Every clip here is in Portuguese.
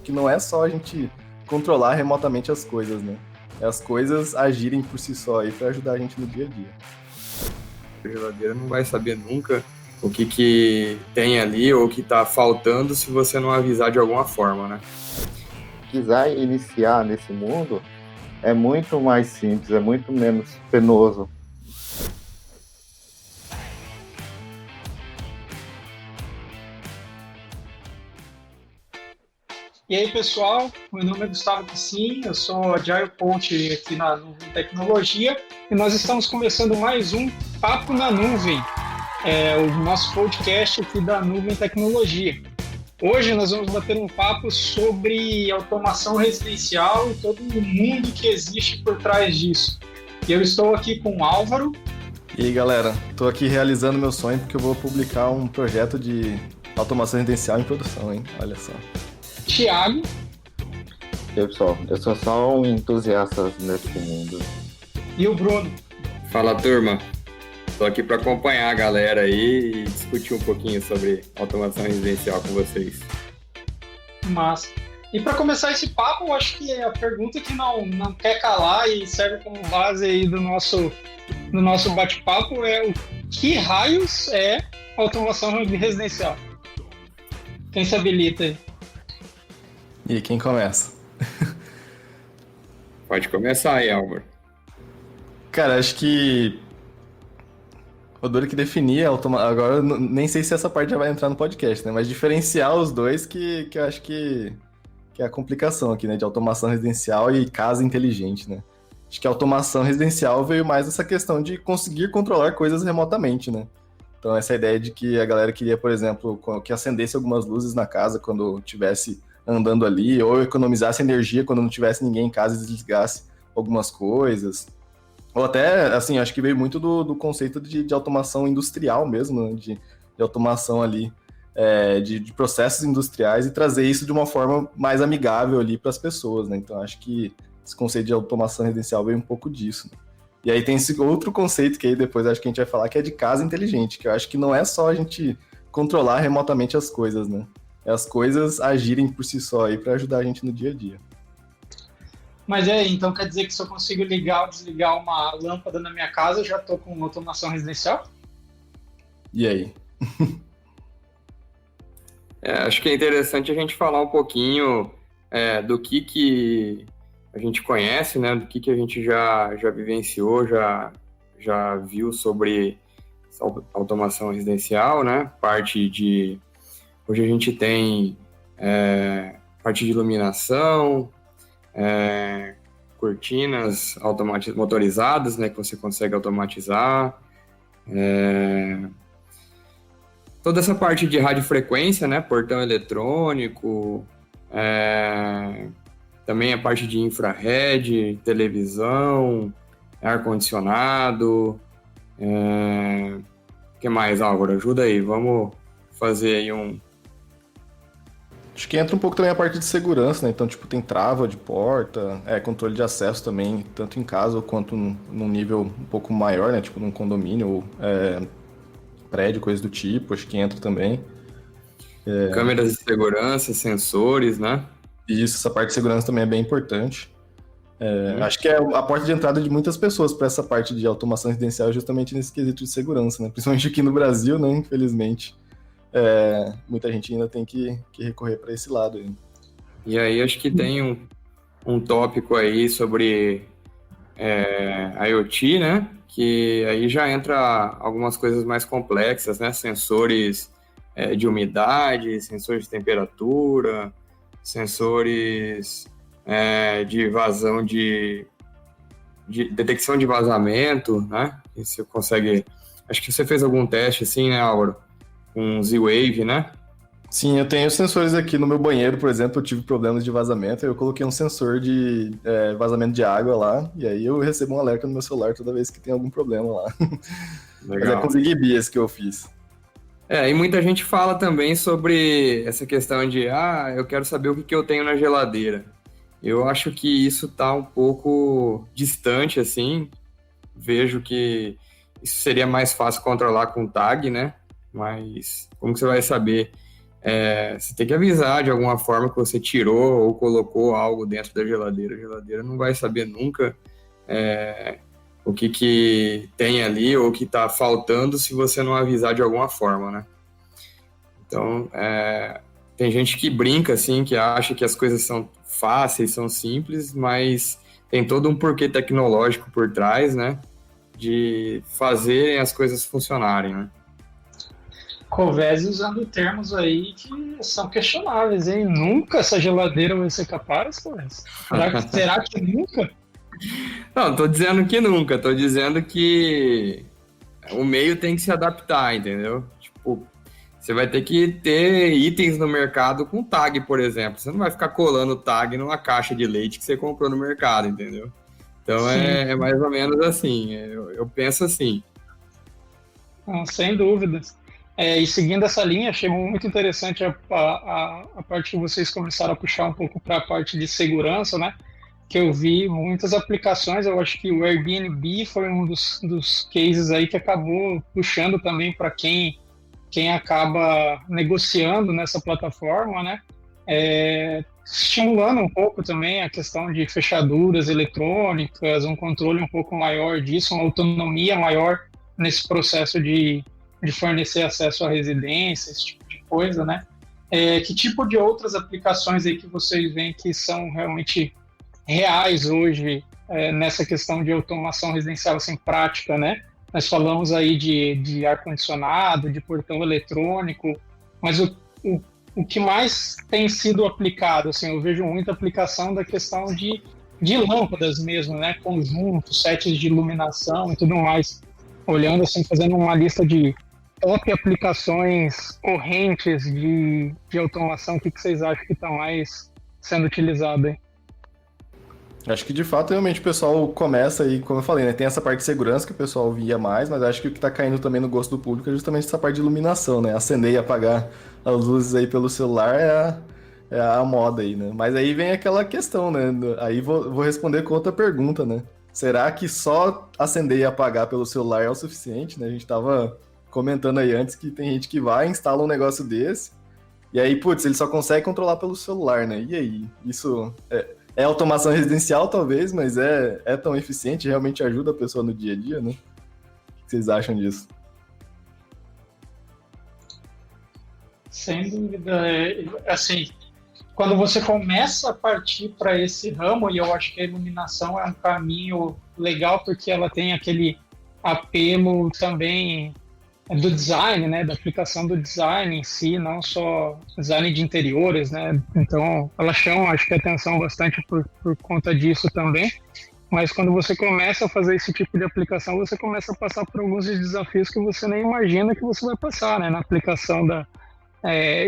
que não é só a gente controlar remotamente as coisas, né? É as coisas agirem por si só aí para ajudar a gente no dia a dia. A geladeira não vai saber nunca o que tem ali ou o que está faltando se você não avisar de alguma forma, né? Quiser iniciar nesse mundo é muito mais simples, é muito menos penoso. E aí, pessoal, meu nome é Gustavo Pissin, eu sou Agile Coach aqui na Nuvem Tecnologia e nós estamos começando mais um Papo na Nuvem, o nosso podcast aqui da Nuvem Tecnologia. Hoje nós vamos bater um papo sobre automação residencial e todo o mundo que existe por trás disso. E eu estou aqui com o Álvaro. E aí, galera, estou aqui realizando meu sonho porque eu vou publicar um projeto de automação residencial em produção, hein? Olha só. Thiago. E aí, pessoal, eu sou só um entusiasta nesse mundo. E o Bruno. Fala, turma. Estou aqui para acompanhar a galera aí e discutir um pouquinho sobre automação residencial com vocês. Massa. E para começar esse papo, eu acho que a pergunta que não quer calar e serve como base aí do nosso bate-papo é o que raios é automação residencial? Quem se habilita aí? E quem começa? Pode começar aí, Álvaro. Cara, acho que o duro que definir agora nem sei se essa parte já vai entrar no podcast, né? Mas diferenciar os dois que eu acho que é a complicação aqui, né? De automação residencial e casa inteligente, né? Acho que a automação residencial veio mais essa questão de conseguir controlar coisas remotamente, né? Então essa ideia de que a galera queria, por exemplo, que acendesse algumas luzes na casa quando tivesse andando ali, ou economizasse energia quando não tivesse ninguém em casa e desligasse algumas coisas. Ou até, assim, acho que veio muito do conceito de automação industrial mesmo, né? de automação ali, de processos industriais e trazer isso de uma forma mais amigável ali para as pessoas, né? Então, acho que esse conceito de automação residencial veio um pouco disso, né? E aí tem esse outro conceito que aí depois acho que a gente vai falar, que é de casa inteligente, que eu acho que não é só a gente controlar remotamente as coisas, né? É as coisas agirem por si só aí para ajudar a gente no dia a dia. Mas então quer dizer que se eu consigo ligar ou desligar uma lâmpada na minha casa, eu já estou com automação residencial? E aí? Acho que é interessante a gente falar um pouquinho do que a gente conhece, né? Do que a gente já vivenciou, já viu sobre automação residencial, né? Hoje a gente tem parte de iluminação, cortinas motorizadas, né, que você consegue automatizar, toda essa parte de radiofrequência, né, portão eletrônico, também a parte de infrared, televisão, ar-condicionado, o que mais, Álvaro? Ajuda aí, vamos fazer aí Acho que entra um pouco também a parte de segurança, né? Então, tipo, tem trava de porta, controle de acesso também, tanto em casa quanto num nível um pouco maior, né? Tipo, num condomínio ou prédio, coisa do tipo, acho que entra também. Câmeras de segurança, sensores, né? Isso, essa parte de segurança também é bem importante. Acho que é a porta de entrada de muitas pessoas para essa parte de automação residencial justamente nesse quesito de segurança, né? Principalmente aqui no Brasil, né? Infelizmente. Muita gente ainda tem que recorrer para esse lado aí. E aí acho que tem um tópico aí sobre IoT, né? Que aí já entra algumas coisas mais complexas, né? Sensores de umidade, sensores de temperatura, sensores de vazão de detecção de vazamento, né? E você consegue... Acho que você fez algum teste assim, né, Álvaro? Com Z-Wave, né? Sim, eu tenho sensores aqui no meu banheiro, por exemplo, eu tive problemas de vazamento, eu coloquei um sensor de vazamento de água lá, e aí eu recebo um alerta no meu celular toda vez que tem algum problema lá. Legal. Mas é com ZigBee esse que eu fiz. E muita gente fala também sobre essa questão de, eu quero saber o que eu tenho na geladeira. Eu acho que isso tá um pouco distante, assim, vejo que isso seria mais fácil controlar com tag, né? Mas como que você vai saber você tem que avisar de alguma forma que você tirou ou colocou algo dentro da geladeira. A geladeira não vai saber nunca o que tem ali ou o que está faltando se você não avisar de alguma forma, né? Então, tem gente que brinca, assim, que acha que as coisas são fáceis, são simples, mas tem todo um porquê tecnológico por trás, né? De fazerem as coisas funcionarem, né? Covese usando termos aí que são questionáveis, hein? Nunca essa geladeira vai ser capaz, Covese? Será que nunca? Não, tô dizendo que nunca, tô dizendo que o meio tem que se adaptar, entendeu? Tipo, você vai ter que ter itens no mercado com tag, por exemplo. Você não vai ficar colando tag numa caixa de leite que você comprou no mercado, entendeu? Então é mais ou menos assim, eu penso assim. Não, sem dúvidas. E seguindo essa linha, achei muito interessante a parte que vocês começaram a puxar um pouco para a parte de segurança, né? Que eu vi muitas aplicações, eu acho que o Airbnb foi um dos cases aí que acabou puxando também para quem acaba negociando nessa plataforma, né? Estimulando um pouco também a questão de fechaduras eletrônicas, um controle um pouco maior disso, uma autonomia maior nesse processo de fornecer acesso à residência, esse tipo de coisa, né? Que tipo de outras aplicações aí que vocês veem que são realmente reais hoje nessa questão de automação residencial assim, prática, né? Nós falamos aí de ar-condicionado, de portão eletrônico, mas o que mais tem sido aplicado, assim, eu vejo muita aplicação da questão de lâmpadas mesmo, né? Conjuntos, sets de iluminação e tudo mais. Olhando assim, fazendo uma lista de top aplicações correntes de automação, o que vocês acham que está mais sendo utilizado aí? Acho que de fato realmente o pessoal começa aí, como eu falei, né? Tem essa parte de segurança que o pessoal via mais, mas acho que o que tá caindo também no gosto do público é justamente essa parte de iluminação, né? Acender e apagar as luzes aí pelo celular é a moda aí, né? Mas aí vem aquela questão, né? Aí vou responder com outra pergunta, né? Será que só acender e apagar pelo celular é o suficiente, né? A gente tava comentando aí antes que tem gente que vai, instala um negócio desse, e aí, putz, ele só consegue controlar pelo celular, né? E aí? Isso é automação residencial, talvez, mas é tão eficiente, realmente ajuda a pessoa no dia a dia, né? O que vocês acham disso? Sem dúvida. Assim, quando você começa a partir para esse ramo, e eu acho que a iluminação é um caminho legal, porque ela tem aquele apelo também do design, né, da aplicação do design em si, não só design de interiores, né, então ela chama, acho que, atenção bastante por conta disso também, mas quando você começa a fazer esse tipo de aplicação, você começa a passar por alguns desafios que você nem imagina que você vai passar, né, na aplicação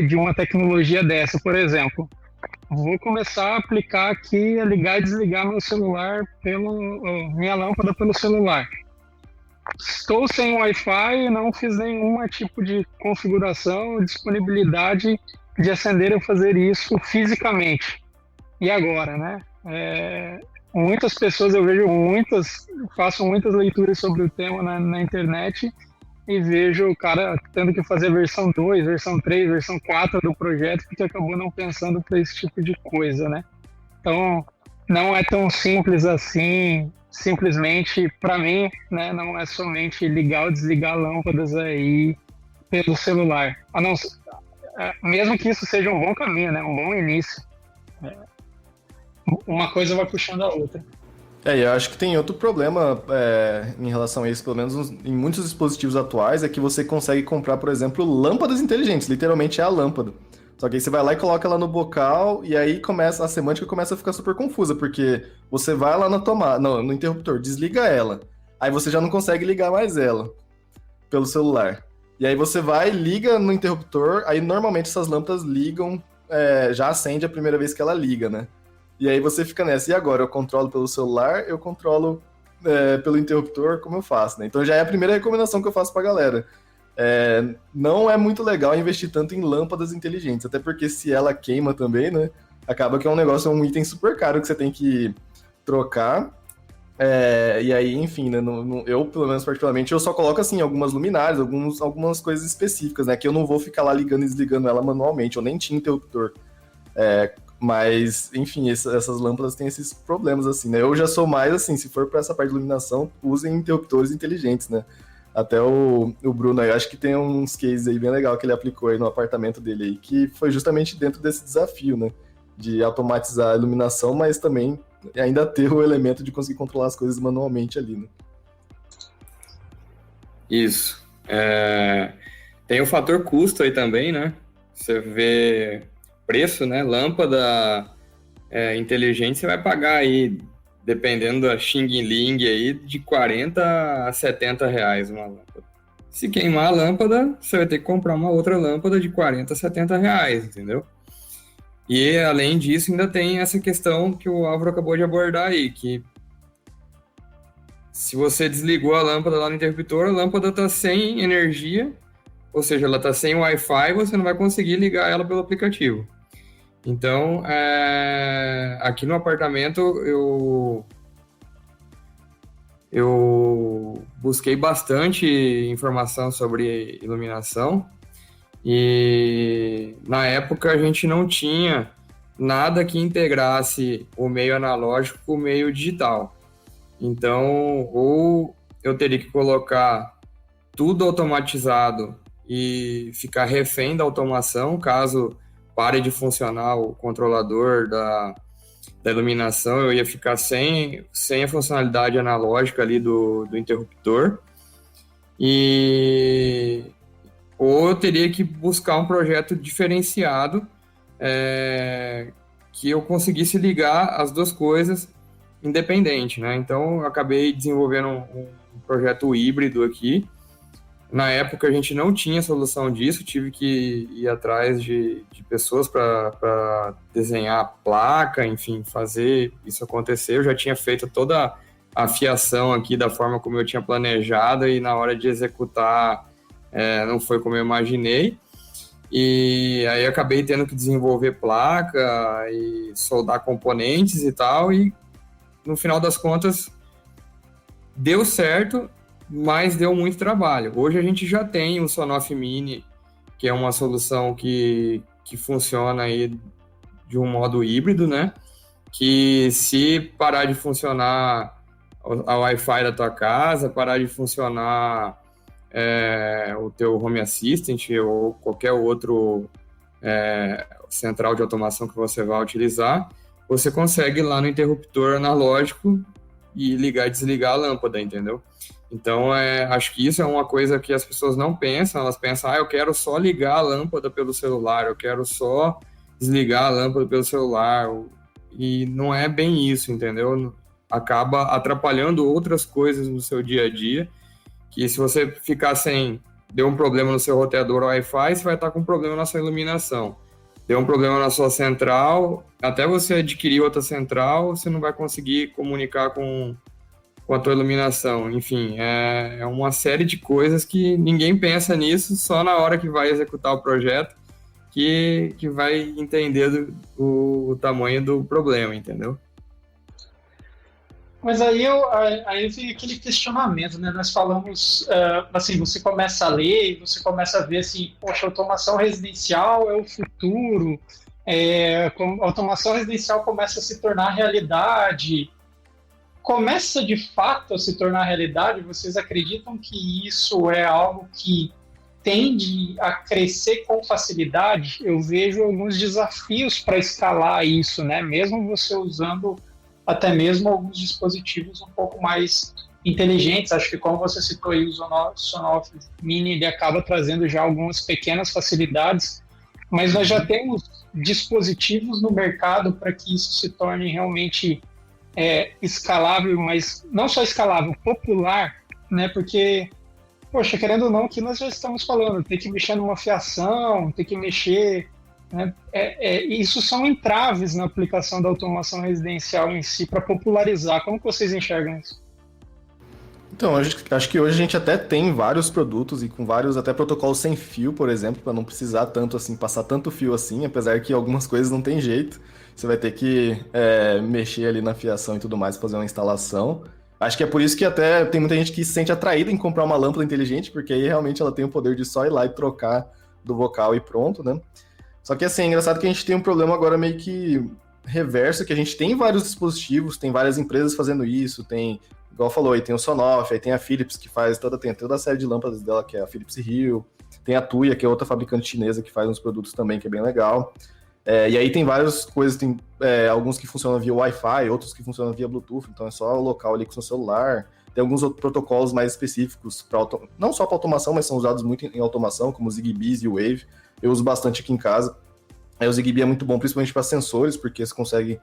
de uma tecnologia dessa, por exemplo. Vou começar a aplicar aqui, a ligar e desligar meu celular, minha lâmpada pelo celular. Estou sem Wi-Fi, não fiz nenhum tipo de configuração, disponibilidade de acender ou fazer isso fisicamente. E agora, né? Muitas pessoas, eu vejo faço muitas leituras sobre o tema na internet e vejo o cara tendo que fazer versão 2, versão 3, versão 4 do projeto, porque acabou não pensando para esse tipo de coisa, né? Então, não é tão simples assim. Simplesmente, para mim, né, não é somente ligar ou desligar lâmpadas aí pelo celular. Mesmo que isso seja um bom caminho, né, um bom início. Uma coisa vai puxando a outra. Eu acho que tem outro problema em relação a isso, pelo menos em muitos dispositivos atuais, é que você consegue comprar, por exemplo, lâmpadas inteligentes, literalmente é a lâmpada. Só que aí você vai lá e coloca ela no bocal, e aí a semântica começa a ficar super confusa, porque você vai lá na tomada, no interruptor, desliga ela, aí você já não consegue ligar mais ela pelo celular. E aí você vai, liga no interruptor, aí normalmente essas lâmpadas ligam, já acende a primeira vez que ela liga, né? E aí você fica nessa, e agora? Eu controlo pelo celular, eu controlo pelo interruptor, como eu faço, né? Então já é a primeira recomendação que eu faço pra galera. Não é muito legal investir tanto em lâmpadas inteligentes, até porque se ela queima também, né, acaba que é um item super caro que você tem que trocar. E aí, enfim, né, eu, pelo menos particularmente, eu só coloco assim algumas luminárias, algumas coisas específicas, né? Que eu não vou ficar lá ligando e desligando ela manualmente, eu nem tinha interruptor. Mas, enfim, essas lâmpadas têm esses problemas, assim, né? Eu já sou mais assim, se for para essa parte de iluminação, usem interruptores inteligentes, né? Até o Bruno aí, acho que tem uns cases aí bem legal que ele aplicou aí no apartamento dele aí, que foi justamente dentro desse desafio, né? De automatizar a iluminação, mas também ainda ter o elemento de conseguir controlar as coisas manualmente ali, né? Isso. Tem o fator custo aí também, né? Você vê preço, né? Lâmpada inteligente, você vai pagar aí, dependendo da Xing Ling aí, de 40 a 70 reais uma lâmpada. Se queimar a lâmpada, você vai ter que comprar uma outra lâmpada de 40 a 70 reais, entendeu? E, além disso, ainda tem essa questão que o Álvaro acabou de abordar aí, que se você desligou a lâmpada lá no interruptor, a lâmpada está sem energia, ou seja, ela está sem Wi-Fi, você não vai conseguir ligar ela pelo aplicativo. Então, aqui no apartamento, eu busquei bastante informação sobre iluminação, e na época a gente não tinha nada que integrasse o meio analógico com o meio digital. Então, ou eu teria que colocar tudo automatizado e ficar refém da automação, caso pare de funcionar o controlador da iluminação, eu ia ficar sem a funcionalidade analógica ali do interruptor. Ou eu teria que buscar um projeto diferenciado que eu conseguisse ligar as duas coisas independente, né? Então, eu acabei desenvolvendo um projeto híbrido aqui. Na época, a gente não tinha solução disso, tive que ir atrás de pessoas para desenhar a placa, enfim, fazer isso acontecer. Eu já tinha feito toda a fiação aqui da forma como eu tinha planejado e na hora de executar não foi como eu imaginei. E aí acabei tendo que desenvolver placa e soldar componentes e tal, e no final das contas deu certo, mas deu muito trabalho. Hoje a gente já tem o Sonoff Mini, que é uma solução que funciona aí de um modo híbrido, né? Que se parar de funcionar a Wi-Fi da tua casa, parar de funcionar o teu Home Assistant ou qualquer outro central de automação que você vai utilizar, você consegue ir lá no interruptor analógico e ligar e desligar a lâmpada, entendeu? Então, acho que isso é uma coisa que as pessoas não pensam, elas pensam, eu quero só ligar a lâmpada pelo celular, eu quero só desligar a lâmpada pelo celular, e não é bem isso, entendeu? Acaba atrapalhando outras coisas no seu dia a dia, que se você ficar deu um problema no seu roteador Wi-Fi, você vai estar com um problema na sua iluminação. Deu um problema na sua central, até você adquirir outra central, você não vai conseguir comunicar com a tua iluminação. Enfim, é uma série de coisas que ninguém pensa nisso, só na hora que vai executar o projeto que vai entender o tamanho do problema, entendeu? Mas aí vem aquele questionamento, né? Nós falamos, assim, você começa a ler, você começa a ver assim, poxa, automação residencial é o futuro, a automação residencial começa a se tornar realidade. Começa de fato a se tornar realidade? Vocês acreditam que isso é algo que tende a crescer com facilidade? Eu vejo alguns desafios para escalar isso, né? Mesmo você usando até mesmo alguns dispositivos um pouco mais inteligentes. Acho que, como você citou aí, o Sonoff Mini, ele acaba trazendo já algumas pequenas facilidades, mas nós já temos dispositivos no mercado para que isso se torne realmente escalável, mas não só escalável, popular, né? Porque, poxa, querendo ou não, aqui nós já estamos falando, tem que mexer numa fiação, tem que mexer... isso são entraves na aplicação da automação residencial em si, para popularizar. Como que vocês enxergam isso? Então, acho que hoje a gente até tem vários produtos e com vários até protocolos sem fio, por exemplo, para não precisar tanto assim, passar tanto fio assim, apesar que algumas coisas não tem jeito. Você vai ter que mexer ali na fiação e tudo mais, fazer uma instalação. Acho que é por isso que até tem muita gente que se sente atraída em comprar uma lâmpada inteligente, porque aí realmente ela tem o poder de só ir lá e trocar do vocal e pronto, né? Só que assim, é engraçado que a gente tem um problema agora meio que reverso, que a gente tem vários dispositivos, tem várias empresas fazendo isso, tem, igual falou, aí tem o Sonoff, aí tem a Philips que faz tem toda a série de lâmpadas dela, que é a Philips Hue, tem a Tuya, que é outra fabricante chinesa que faz uns produtos também, que é bem legal. E aí tem várias coisas, tem alguns que funcionam via Wi-Fi, outros que funcionam via Bluetooth, então é só o local ali com o seu celular. Tem alguns outros protocolos mais específicos, não só para automação, mas são usados muito em automação, como o Zigbee e o Wave. Eu uso bastante aqui em casa. O Zigbee é muito bom, principalmente para sensores, porque você consegue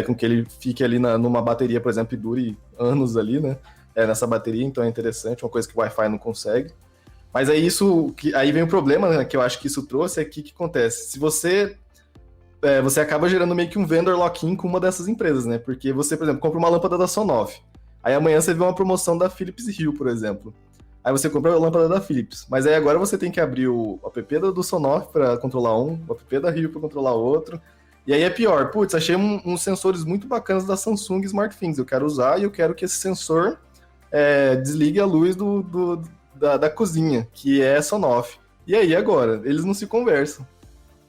com que ele fique ali numa bateria, por exemplo, e dure anos ali, né? Nessa bateria, então é interessante, uma coisa que o Wi-Fi não consegue. Mas aí aí vem o problema, né, que eu acho que isso trouxe, é que o que acontece? Se você acaba gerando meio que um vendor lock-in com uma dessas empresas, né? Porque você, por exemplo, compra uma lâmpada da Sonoff. Aí amanhã você vê uma promoção da Philips Hue, por exemplo. Aí você compra a lâmpada da Philips. Mas aí agora você tem que abrir o app do Sonoff para controlar um, o app da Hue para controlar outro. E aí é pior. Putz, achei uns sensores muito bacanas da Samsung SmartThings. Eu quero usar e eu quero que esse sensor desligue a luz da cozinha, que é Sonoff. E aí agora? Eles não se conversam.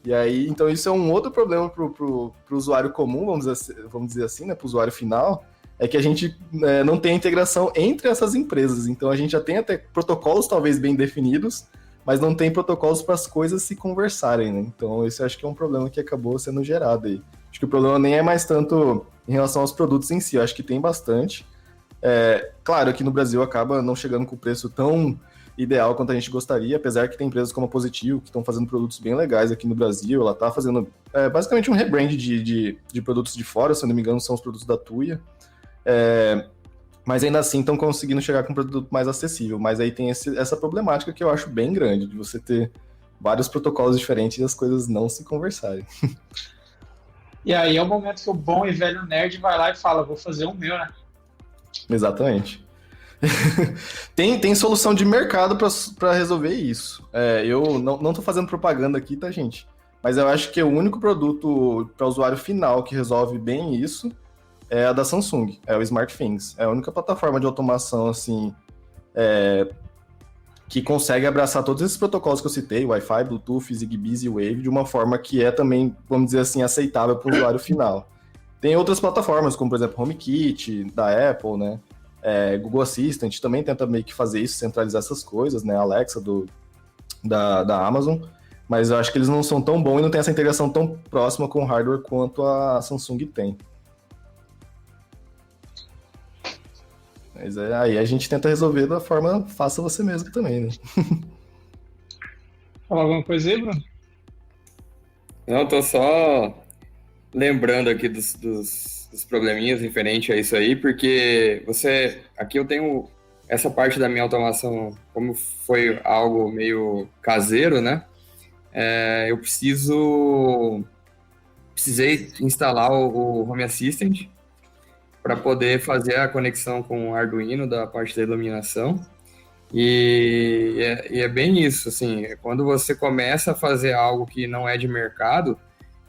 E aí, então isso é um outro problema pro usuário comum, vamos dizer assim, né, pro usuário final, é que a gente não tem a integração entre essas empresas. Então a gente já tem até protocolos talvez bem definidos, mas não tem protocolos para as coisas se conversarem, né? Então esse eu acho que é um problema que acabou sendo gerado aí. Acho que o problema nem é mais tanto em relação aos produtos em si, eu acho que tem bastante. Claro, aqui no Brasil acaba não chegando com o preço tão ideal quanto a gente gostaria, apesar que tem empresas como a Positivo que estão fazendo produtos bem legais aqui no Brasil. Ela está fazendo basicamente um rebrand de produtos de fora, se eu não me engano, são os produtos da Tuya. Mas ainda assim estão conseguindo chegar com um produto mais acessível. Mas aí tem essa problemática que eu acho bem grande, de você ter vários protocolos diferentes e as coisas não se conversarem. E aí é o momento que o bom e velho nerd vai lá e fala, vou fazer o meu, né? Exatamente. Tem solução de mercado para resolver isso. Eu não tô fazendo propaganda aqui, tá, gente? Mas eu acho que o único produto para usuário final que resolve bem isso é a da Samsung, é o SmartThings. É a única plataforma de automação assim que consegue abraçar todos esses protocolos que eu citei, Wi-Fi, Bluetooth, Zigbee e Wave, de uma forma que é também, vamos dizer assim, aceitável para o usuário final. Tem outras plataformas, como por exemplo HomeKit, da Apple, né? Google Assistant também tenta meio que fazer isso, centralizar essas coisas, né? Alexa da Amazon, mas eu acho que eles não são tão bons e não tem essa integração tão próxima com o hardware quanto a Samsung tem. Mas aí a gente tenta resolver da forma faça você mesmo também, né? Falar alguma coisa aí, Bruno? Não, tô só lembrando aqui dos probleminhas referente a isso aí, porque aqui eu tenho essa parte da minha automação, como foi algo meio caseiro, né? Eu precisei instalar o Home Assistant para poder fazer a conexão com o Arduino da parte da iluminação. E é bem isso, assim, quando você começa a fazer algo que não é de mercado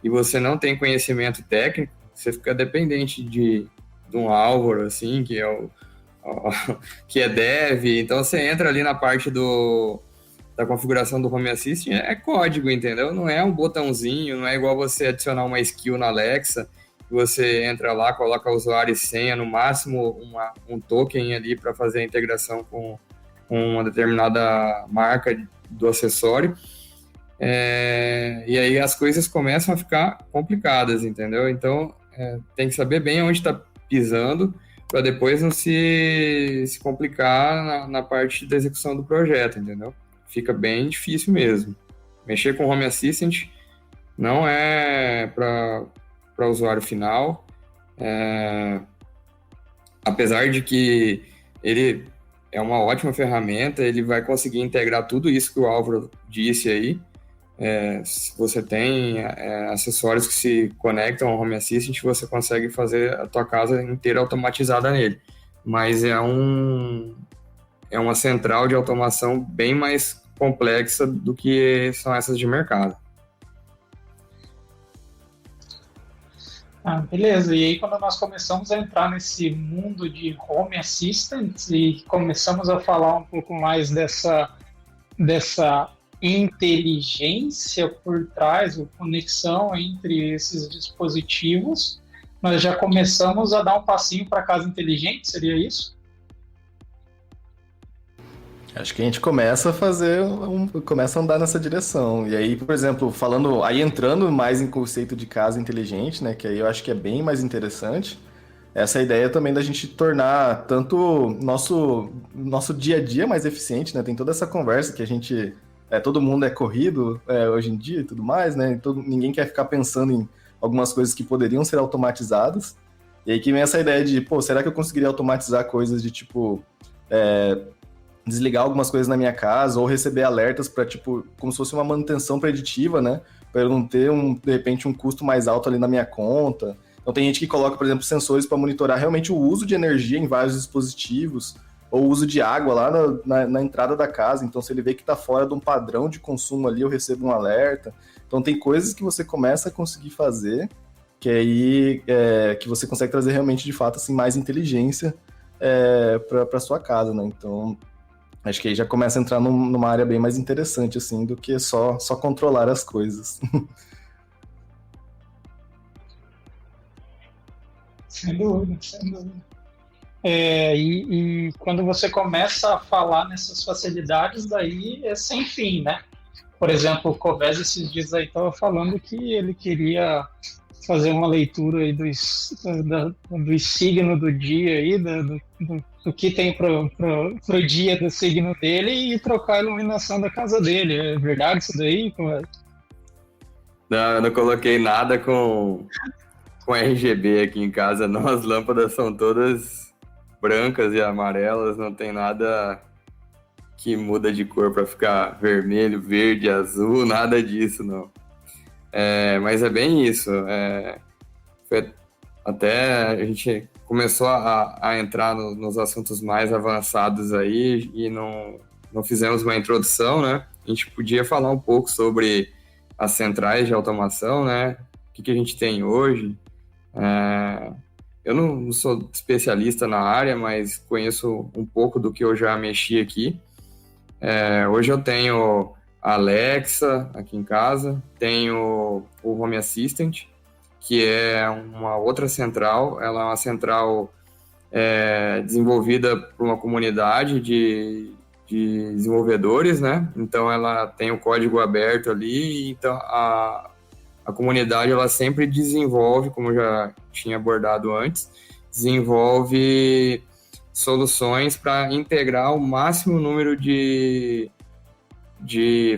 e você não tem conhecimento técnico, você fica dependente de um Álvaro, assim, que é dev. Então você entra ali na parte da configuração do Home Assistant, é código, entendeu? Não é um botãozinho, não é igual você adicionar uma skill na Alexa, você entra lá, coloca usuário e senha, no máximo um token ali para fazer a integração com uma determinada marca do acessório. E aí as coisas começam a ficar complicadas, entendeu? Então, tem que saber bem onde está pisando para depois não se complicar na parte da execução do projeto, entendeu? Fica bem difícil mesmo. Mexer com o Home Assistant não é para usuário final, apesar de que ele é uma ótima ferramenta, ele vai conseguir integrar tudo isso que o Álvaro disse aí. Se você tem acessórios que se conectam ao Home Assistant, você consegue fazer a tua casa inteira automatizada nele. Mas é uma central de automação bem mais complexa do que são essas de mercado. Ah, beleza. E aí, quando nós começamos a entrar nesse mundo de home assistants e começamos a falar um pouco mais dessa inteligência por trás, ou conexão entre esses dispositivos, nós já começamos a dar um passinho para casa inteligente, seria isso? Acho que a gente começa a fazer, começa a andar nessa direção. E aí, por exemplo, aí entrando mais em conceito de casa inteligente, né, que aí eu acho que é bem mais interessante, essa ideia também da gente tornar tanto nosso dia a dia mais eficiente, né? Tem toda essa conversa que a gente, todo mundo é corrido hoje em dia e tudo mais, né? Ninguém quer ficar pensando em algumas coisas que poderiam ser automatizadas. E aí que vem essa ideia de, pô, será que eu conseguiria automatizar coisas de tipo desligar algumas coisas na minha casa ou receber alertas para tipo, como se fosse uma manutenção preditiva, né? Para eu não ter de repente um custo mais alto ali na minha conta. Então tem gente que coloca, por exemplo, sensores para monitorar realmente o uso de energia em vários dispositivos ou o uso de água lá na entrada da casa. Então se ele vê que está fora de um padrão de consumo ali, eu recebo um alerta. Então tem coisas que você começa a conseguir fazer que aí que você consegue trazer realmente de fato assim mais inteligência para sua casa, né? Então acho que aí já começa a entrar numa área bem mais interessante, assim, do que só controlar as coisas. Sem dúvida, sem dúvida. E quando você começa a falar nessas facilidades, daí é sem fim, né? Por exemplo, o Covés esses dias aí estava falando que ele queria fazer uma leitura aí dos signos do dia aí, do que tem pro dia do signo dele e trocar a iluminação da casa dele. É verdade isso daí? Não, eu não coloquei nada com RGB aqui em casa, não. As lâmpadas são todas brancas e amarelas, não tem nada que muda de cor para ficar vermelho, verde, azul, nada disso, não. Mas é bem isso. Até a gente começou a entrar nos assuntos mais avançados aí e não fizemos uma introdução, né? A gente podia falar um pouco sobre as centrais de automação, né? O que a gente tem hoje. Eu não sou especialista na área, mas conheço um pouco do que eu já mexi aqui. Hoje eu tenho a Alexa aqui em casa, tenho o Home Assistant, que é uma outra central. Ela é uma central desenvolvida por uma comunidade de desenvolvedores, né? Então ela tem o código aberto ali, então a comunidade ela sempre desenvolve, como eu já tinha abordado antes, desenvolve soluções para integrar o máximo número de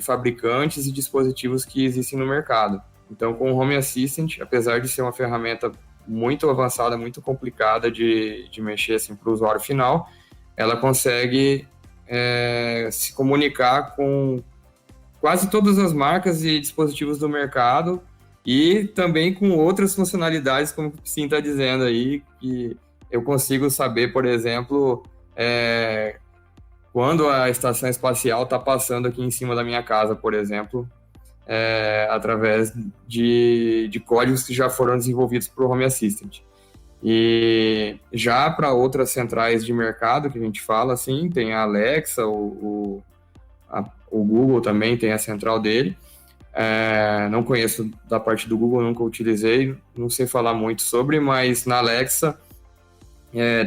fabricantes e dispositivos que existem no mercado. Então, com o Home Assistant, apesar de ser uma ferramenta muito avançada, muito complicada de mexer assim, para o usuário final, ela consegue se comunicar com quase todas as marcas e dispositivos do mercado e também com outras funcionalidades, como o Sim está dizendo aí, que eu consigo saber, por exemplo, quando a estação espacial está passando aqui em cima da minha casa, por exemplo, através de códigos que já foram desenvolvidos para o Home Assistant. E já para outras centrais de mercado que a gente fala, assim, tem a Alexa, o Google também tem a central dele. Não conheço da parte do Google, nunca utilizei, não sei falar muito sobre, mas na Alexa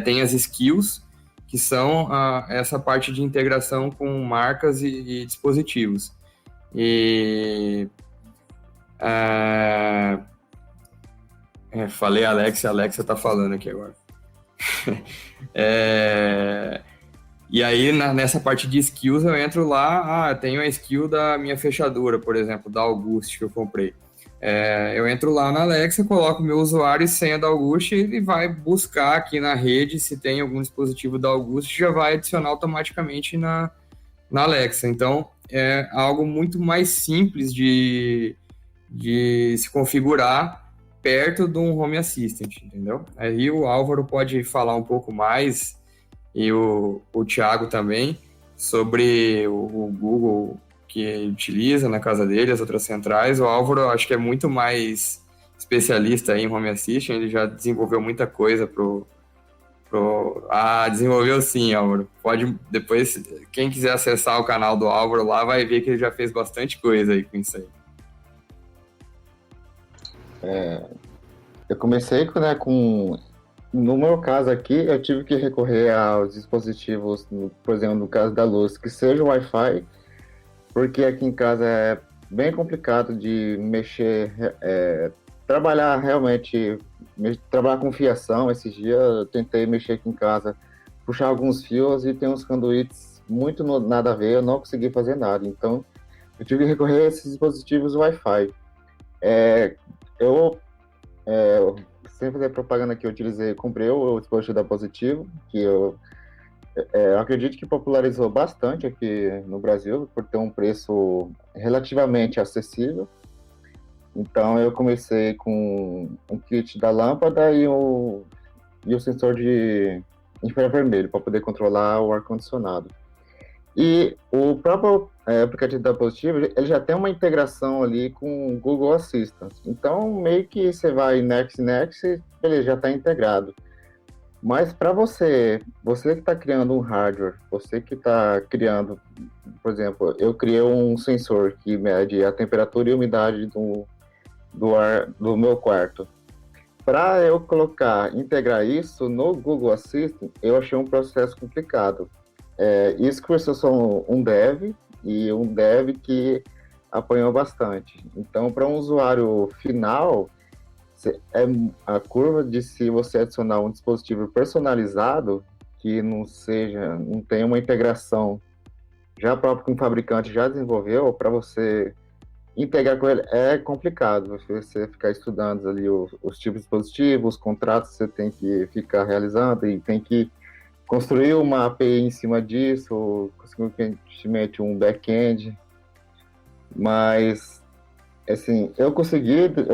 tem as skills, que são essa parte de integração com marcas e dispositivos. E falei Alexa, a Alexa tá falando aqui agora. E aí, nessa parte de skills, eu entro lá, tenho a skill da minha fechadura, por exemplo, da August, que eu comprei. Eu entro lá na Alexa, coloco meu usuário e senha da August e ele vai buscar aqui na rede se tem algum dispositivo da August, já vai adicionar automaticamente na Alexa. Então, é algo muito mais simples de se configurar perto de um Home Assistant, entendeu? Aí o Álvaro pode falar um pouco mais, e o Thiago também, sobre o Google que ele utiliza na casa dele, as outras centrais. O Álvaro, acho que é muito mais especialista em Home Assistant, ele já desenvolveu muita coisa desenvolveu sim, Álvaro. Pode, depois, quem quiser acessar o canal do Álvaro lá, vai ver que ele já fez bastante coisa aí com isso aí. Eu comecei, né, no meu caso aqui, eu tive que recorrer aos dispositivos, por exemplo, no caso da luz, que seja o Wi-Fi, porque aqui em casa é bem complicado de mexer, trabalhar realmente, trabalhar com fiação. Esses dias eu tentei mexer aqui em casa, puxar alguns fios e tem uns conduítes muito nada a ver, eu não consegui fazer nada. Então, eu tive que recorrer a esses dispositivos Wi-Fi. Eu sem fazer propaganda que eu utilizei, comprei o dispositivo da Positivo, que eu acredito que popularizou bastante aqui no Brasil, por ter um preço relativamente acessível. Então, eu comecei com um kit da lâmpada e o sensor de infravermelho, para poder controlar o ar-condicionado. E o próprio aplicativo da Positivo, ele já tem uma integração ali com o Google Assistant. Então, meio que você vai next, ele já está integrado. Mas para você que está criando um hardware, você que está criando, por exemplo, eu criei um sensor que mede a temperatura e a umidade do ar do meu quarto. Para eu integrar isso no Google Assistant, eu achei um processo complicado. Isso que eu sou um dev, e um dev que apanhou bastante. Então, para um usuário final, a curva de se você adicionar um dispositivo personalizado, que não tenha uma integração já próprio que um fabricante já desenvolveu, para você integrar com ele é complicado. Você ficar estudando ali os tipos de dispositivos, os contratos que você tem que ficar realizando e tem que construir uma API em cima disso, consequentemente um back-end. Mas, assim, eu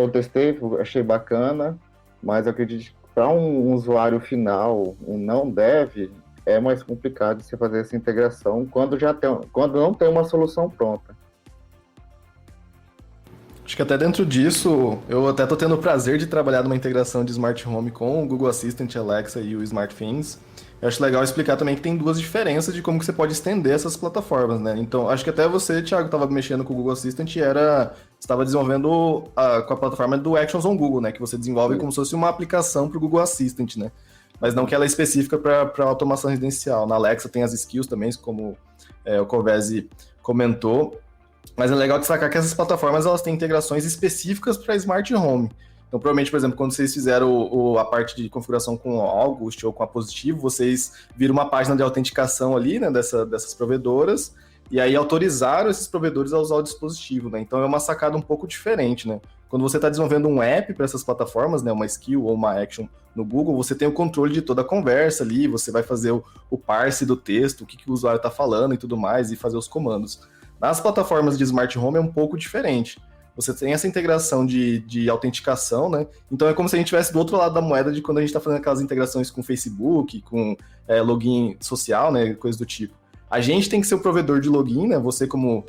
testei, achei bacana, mas eu acredito que para um usuário final, um não dev, é mais complicado você fazer essa integração quando não tem uma solução pronta. Acho que até dentro disso, eu até tô tendo o prazer de trabalhar numa integração de Smart Home com o Google Assistant, Alexa e o SmartThings. Eu acho legal explicar também que tem duas diferenças de como que você pode estender essas plataformas, né? Então, acho que até você, Thiago, estava mexendo com o Google Assistant e estava desenvolvendo com a plataforma do Actions on Google, né? Que você desenvolve como se fosse uma aplicação para o Google Assistant, né? Mas não que ela é específica para automação residencial. Na Alexa tem as skills também, como o Covese comentou. Mas é legal destacar que essas plataformas elas têm integrações específicas para Smart Home. Então, provavelmente, por exemplo, quando vocês fizeram a parte de configuração com o August ou com a Positivo, vocês viram uma página de autenticação ali, né, dessas provedoras, e aí autorizaram esses provedores a usar o dispositivo, né? Então, é uma sacada um pouco diferente, né? Quando você está desenvolvendo um app para essas plataformas, né, uma skill ou uma action no Google, você tem o controle de toda a conversa ali, você vai fazer o parse do texto, o que o usuário está falando e tudo mais, e fazer os comandos. Nas plataformas de Smart Home é um pouco diferente. Você tem essa integração de autenticação, né? Então é como se a gente estivesse do outro lado da moeda de quando a gente está fazendo aquelas integrações com Facebook, com login social, né? Coisa do tipo. A gente tem que ser o provedor de login, né? Você como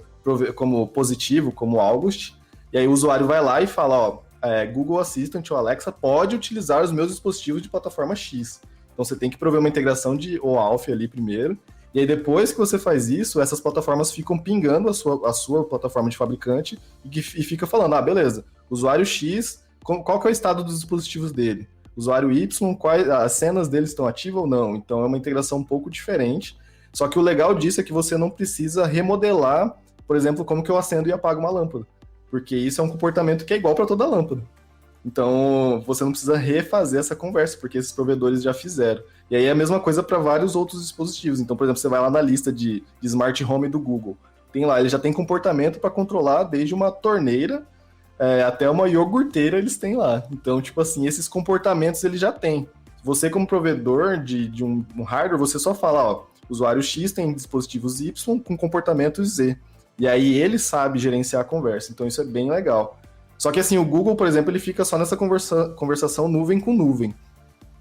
Positivo, como August. E aí o usuário vai lá e fala, ó, Google Assistant ou Alexa pode utilizar os meus dispositivos de plataforma X. Então você tem que prover uma integração de OAuth ali primeiro. E aí, depois que você faz isso, essas plataformas ficam pingando a sua plataforma de fabricante e fica falando, beleza, usuário X, qual que é o estado dos dispositivos dele? Usuário Y, as cenas dele estão ativas ou não? Então, é uma integração um pouco diferente. Só que o legal disso é que você não precisa remodelar, por exemplo, como que eu acendo e apago uma lâmpada. Porque isso é um comportamento que é igual para toda lâmpada. Então, você não precisa refazer essa conversa, porque esses provedores já fizeram. E aí é a mesma coisa para vários outros dispositivos. Então, por exemplo, você vai lá na lista de Smart Home do Google. Tem lá, ele já tem comportamento para controlar desde uma torneira até uma iogurteira eles têm lá. Então, tipo assim, esses comportamentos ele já tem. Você, como provedor de um hardware, você só fala, ó, usuário X tem dispositivos Y com comportamento Z. E aí ele sabe gerenciar a conversa. Então, isso é bem legal. Só que assim, o Google, por exemplo, ele fica só nessa conversação nuvem com nuvem.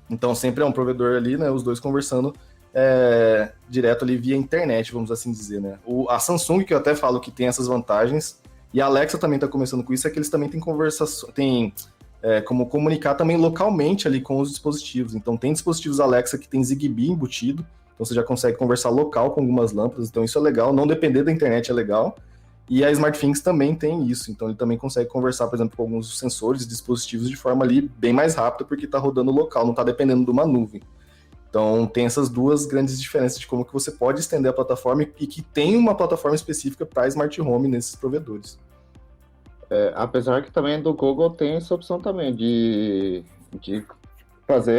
Então sempre é um provedor ali, né? Os dois conversando direto ali via internet, vamos assim dizer, né? A Samsung, que eu até falo que tem essas vantagens, e a Alexa também está começando com isso, é que eles também têm como comunicar também localmente ali com os dispositivos. Então tem dispositivos Alexa que tem Zigbee embutido, então você já consegue conversar local com algumas lâmpadas, então isso é legal, não depender da internet é legal. E a SmartThings também tem isso, então ele também consegue conversar, por exemplo, com alguns sensores e dispositivos de forma ali bem mais rápida, porque está rodando local, não está dependendo de uma nuvem. Então tem essas duas grandes diferenças de como que você pode estender a plataforma e que tem uma plataforma específica para Smart Home nesses provedores. Apesar que também do Google tem essa opção também de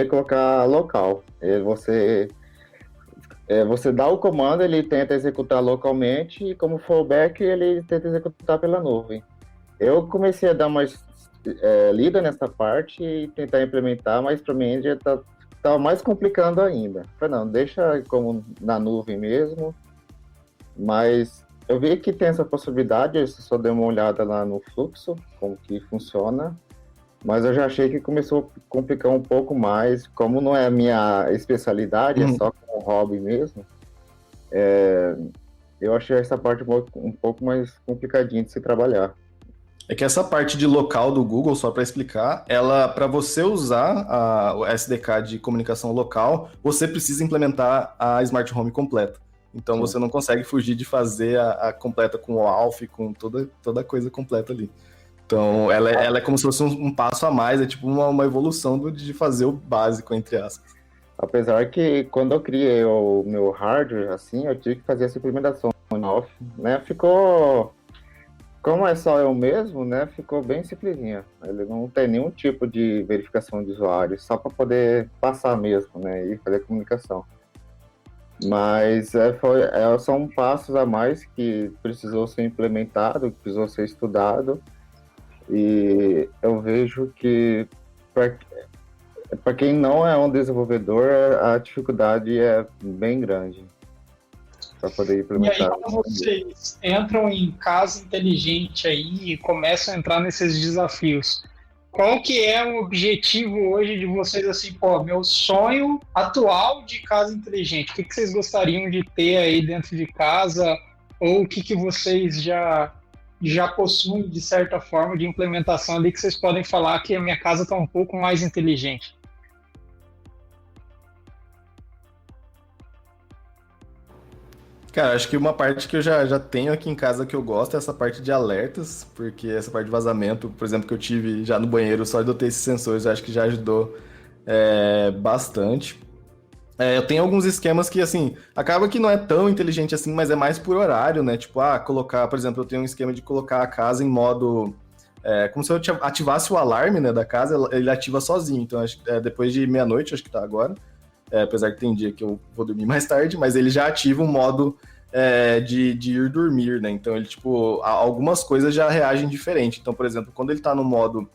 colocar local. Você dá o comando, ele tenta executar localmente e como fallback ele tenta executar pela nuvem. Eu comecei a dar mais lida nessa parte e tentar implementar, mas para mim já tá mais complicando ainda. Falei, não, deixa como na nuvem mesmo, mas eu vi que tem essa possibilidade, eu só dei uma olhada lá no fluxo, como que funciona, mas eu já achei que começou a complicar um pouco mais, como não é a minha especialidade, é só como hobby mesmo, eu achei essa parte um pouco mais complicadinha de se trabalhar. É que essa parte de local do Google, só para explicar, para você usar o SDK de comunicação local, você precisa implementar a Smart Home completa. Então Sim. Você não consegue fugir de fazer a completa com o ALF, com toda a coisa completa ali. Então ela é como se fosse um passo a mais, é tipo uma evolução de fazer o básico, entre aspas. Apesar que quando eu criei o meu hardware, assim, eu tive que fazer essa implementação on-off, né? Ficou... Como é só eu mesmo, né? Ficou bem simplesinha. Ele não tem nenhum tipo de verificação de usuário, só para poder passar mesmo, né? E fazer comunicação. Mas são passos a mais que precisou ser implementado, que precisou ser estudado. E eu vejo que para quem não é um desenvolvedor, a dificuldade é bem grande para poder implementar. E aí, quando vocês entram em casa inteligente aí e começam a entrar nesses desafios, qual que é o objetivo hoje de vocês, assim, meu sonho atual de casa inteligente? O que vocês gostariam de ter aí dentro de casa? Ou o que vocês já possuem, de certa forma, de implementação ali que vocês podem falar que a minha casa está um pouco mais inteligente? Cara, acho que uma parte que eu já tenho aqui em casa que eu gosto é essa parte de alertas, porque essa parte de vazamento, por exemplo, que eu tive já no banheiro, só de eu ter esses sensores, eu acho que já ajudou bastante. Eu tenho alguns esquemas que, assim, acaba que não é tão inteligente assim, mas é mais por horário, né? Tipo, colocar, por exemplo, eu tenho um esquema de colocar a casa em modo... como se eu ativasse o alarme, né, da casa, ele ativa sozinho. Então, depois de meia-noite, acho que tá agora. Apesar que tem dia que eu vou dormir mais tarde, mas ele já ativa um modo de ir dormir, né? Então, ele, tipo, algumas coisas já reagem diferente. Então, por exemplo, quando ele tá no modo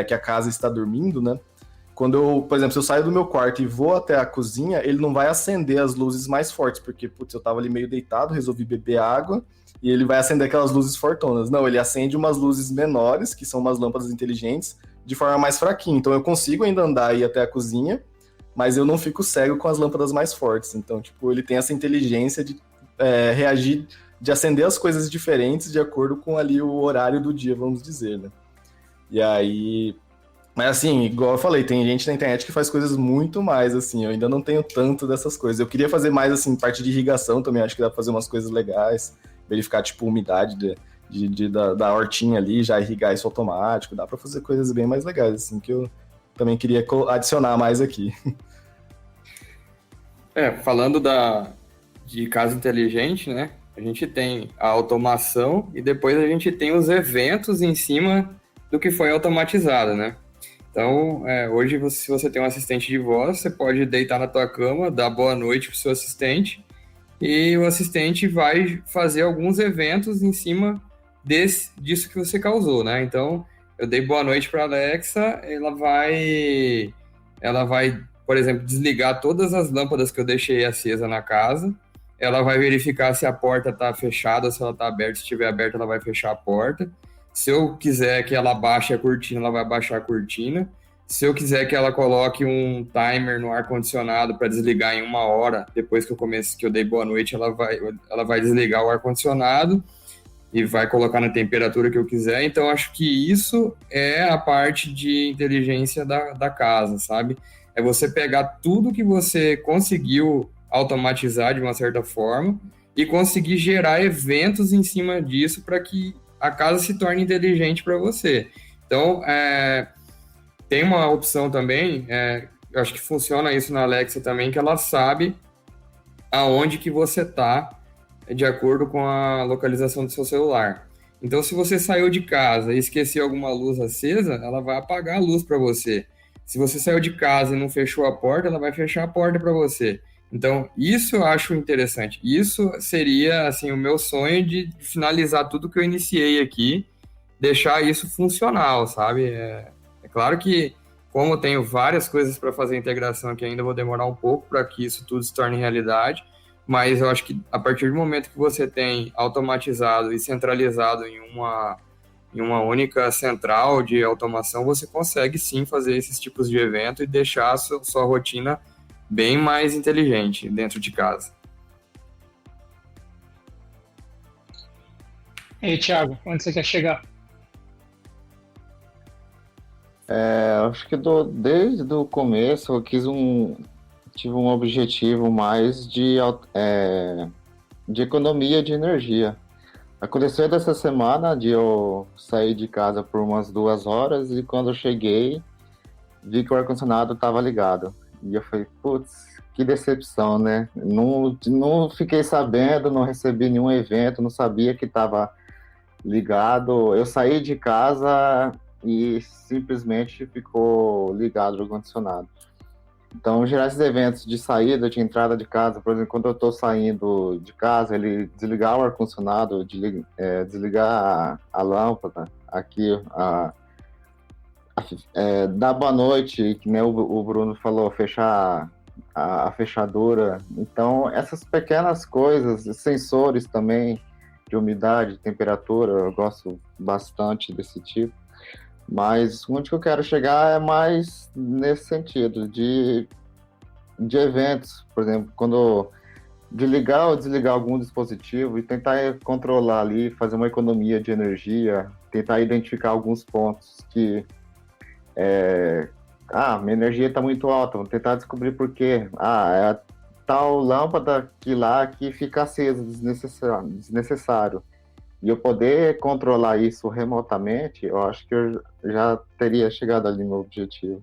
que a casa está dormindo, né? Quando eu, por exemplo, se eu saio do meu quarto e vou até a cozinha, ele não vai acender as luzes mais fortes, porque, putz, eu tava ali meio deitado, resolvi beber água, e ele vai acender aquelas luzes fortonas. Não, ele acende umas luzes menores, que são umas lâmpadas inteligentes, de forma mais fraquinha. Então, eu consigo ainda andar aí até a cozinha, mas eu não fico cego com as lâmpadas mais fortes. Então, tipo, ele tem essa inteligência de reagir, de acender as coisas diferentes de acordo com ali o horário do dia, vamos dizer, né? E aí... Mas assim, igual eu falei, tem gente na internet que faz coisas muito mais, assim, eu ainda não tenho tanto dessas coisas. Eu queria fazer mais, assim, parte de irrigação também, acho que dá pra fazer umas coisas legais, verificar, tipo, umidade da hortinha ali, já irrigar isso automático, dá pra fazer coisas bem mais legais, assim, que eu também queria adicionar mais aqui. Falando de casa inteligente, né, a gente tem a automação e depois a gente tem os eventos em cima do que foi automatizado, né? Então, hoje, se você tem um assistente de voz, você pode deitar na tua cama, dar boa noite pro seu assistente e o assistente vai fazer alguns eventos em cima disso que você causou, né? Então, eu dei boa noite para a Alexa, ela vai, por exemplo, desligar todas as lâmpadas que eu deixei acesa na casa, ela vai verificar se a porta está fechada, se ela está aberta, se estiver aberta, ela vai fechar a porta. Se eu quiser que ela baixe a cortina, ela vai baixar a cortina. Se eu quiser que ela coloque um timer no ar-condicionado para desligar em 1 hora, depois que eu dei boa noite, ela vai desligar o ar-condicionado. e vai colocar na temperatura que eu quiser. Então, acho que isso é a parte de inteligência da casa, sabe? É você pegar tudo que você conseguiu automatizar de uma certa forma e conseguir gerar eventos em cima disso para que a casa se torne inteligente para você. Então, tem uma opção também, eu acho que funciona isso na Alexa também, que ela sabe aonde que você está de acordo com a localização do seu celular. Então, se você saiu de casa e esqueceu alguma luz acesa, ela vai apagar a luz para você. Se você saiu de casa e não fechou a porta, ela vai fechar a porta para você. Então, isso eu acho interessante. Isso seria, assim, o meu sonho de finalizar tudo que eu iniciei aqui, deixar isso funcional, sabe? É claro que, como eu tenho várias coisas para fazer a integração aqui, ainda vou demorar um pouco para que isso tudo se torne realidade, mas eu acho que a partir do momento que você tem automatizado e centralizado em uma única central de automação, você consegue sim fazer esses tipos de evento e deixar a sua rotina bem mais inteligente dentro de casa. E aí, Thiago, onde você quer chegar? Acho que desde o começo eu tive um objetivo mais de economia de energia. Aconteceu dessa semana de eu sair de casa por umas 2 horas e quando eu cheguei, vi que o ar-condicionado estava ligado. E eu falei, putz, que decepção, né? Não fiquei sabendo, não recebi nenhum evento, não sabia que estava ligado. Eu saí de casa e simplesmente ficou ligado o ar-condicionado. Então, gerar esses eventos de saída, de entrada de casa, por exemplo, quando eu estou saindo de casa, ele desligar o ar-condicionado, desligar a lâmpada, aqui, dar boa noite, que nem o Bruno falou, fechar a fechadura. Então, essas pequenas coisas, sensores também, de umidade, temperatura, eu gosto bastante desse tipo. Mas onde que eu quero chegar é mais nesse sentido, de eventos, por exemplo, quando de ligar ou desligar algum dispositivo e tentar controlar ali, fazer uma economia de energia, tentar identificar alguns pontos que minha energia está muito alta, vou tentar descobrir por quê. É a tal lâmpada que fica acesa, desnecessário. E eu poder controlar isso remotamente, eu acho que eu já teria chegado ali no objetivo.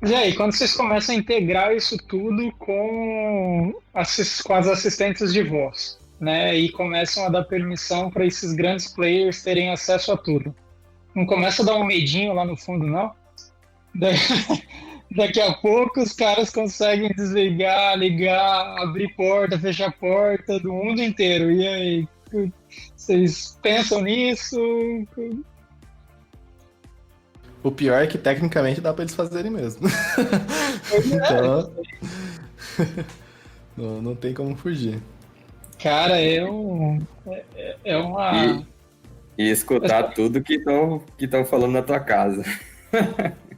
E aí, quando vocês começam a integrar isso tudo com as assistentes de voz, né? E começam a dar permissão para esses grandes players terem acesso a tudo. Não começa a dar um medinho lá no fundo, não? Daqui a pouco os caras conseguem desligar, ligar, abrir porta, fechar porta do mundo inteiro. E aí, vocês pensam nisso? O pior é que tecnicamente dá pra eles fazerem mesmo. Então, não tem como fugir. Cara, é uma... E escutar tudo que estão falando na tua casa.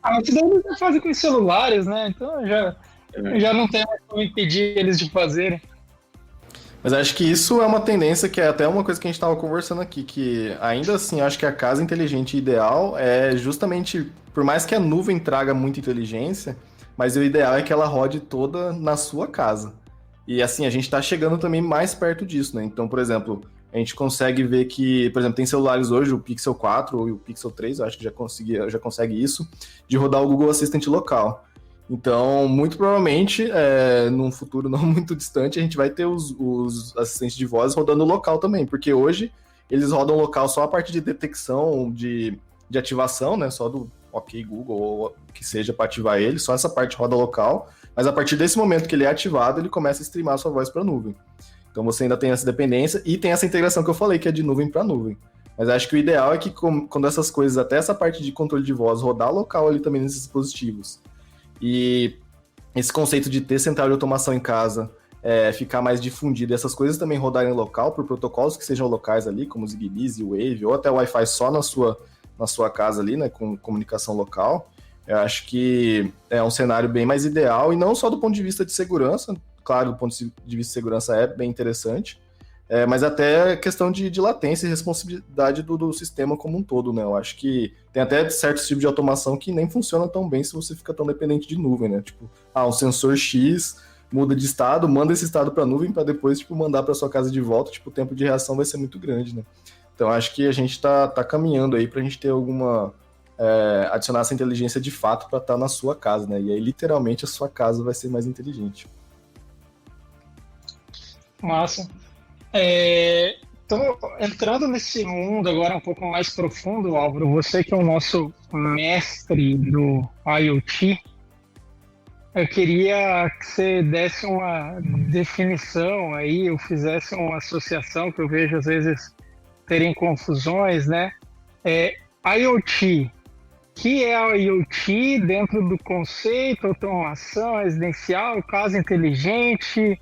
Mas isso daí eles já fazem com os celulares, né? Então já não tem mais como impedir eles de fazerem. Mas acho que isso é uma tendência que é até uma coisa que a gente estava conversando aqui, que ainda assim acho que a casa inteligente ideal é justamente, por mais que a nuvem traga muita inteligência, mas o ideal é que ela rode toda na sua casa. E assim, a gente está chegando também mais perto disso, né? Então, por exemplo, a gente consegue ver que, por exemplo, tem celulares hoje, o Pixel 4 e o Pixel 3, eu acho que já consegue isso, de rodar o Google Assistant local. Então, muito provavelmente, num futuro não muito distante, a gente vai ter os assistentes de voz rodando local também, porque hoje eles rodam local só a parte de detecção de ativação, né? Só do OK Google ou o que seja para ativar ele, só essa parte roda local, mas a partir desse momento que ele é ativado, ele começa a streamar a sua voz para a nuvem. Então você ainda tem essa dependência e tem essa integração que eu falei, que é de nuvem para nuvem. Mas acho que o ideal é que quando essas coisas, até essa parte de controle de voz, rodar local ali também nesses dispositivos, e esse conceito de ter central de automação em casa ficar mais difundido e essas coisas também rodarem local por protocolos que sejam locais ali, como o Zigbee, Z-Wave, ou até o Wi-Fi só na sua casa ali, né, com comunicação local, eu acho que é um cenário bem mais ideal, e não só do ponto de vista de segurança, claro, do ponto de vista de segurança é bem interessante, Mas até questão de latência e responsabilidade do sistema como um todo, né? Eu acho que tem até certos tipos de automação que nem funciona tão bem se você fica tão dependente de nuvem, né? Tipo, um sensor X muda de estado, manda esse estado para a nuvem para depois, tipo, mandar para sua casa de volta, tipo, o tempo de reação vai ser muito grande, né? Então, acho que a gente tá caminhando aí para a gente ter adicionar essa inteligência de fato para estar na sua casa, né? E aí, literalmente, a sua casa vai ser mais inteligente. Massa. Tô entrando nesse mundo agora um pouco mais profundo, Álvaro. Você que é o nosso mestre do IoT, eu queria que você desse uma definição aí, ou fizesse uma associação, que eu vejo às vezes terem confusões, né? IoT, que é a IoT dentro do conceito, automação residencial, casa inteligente,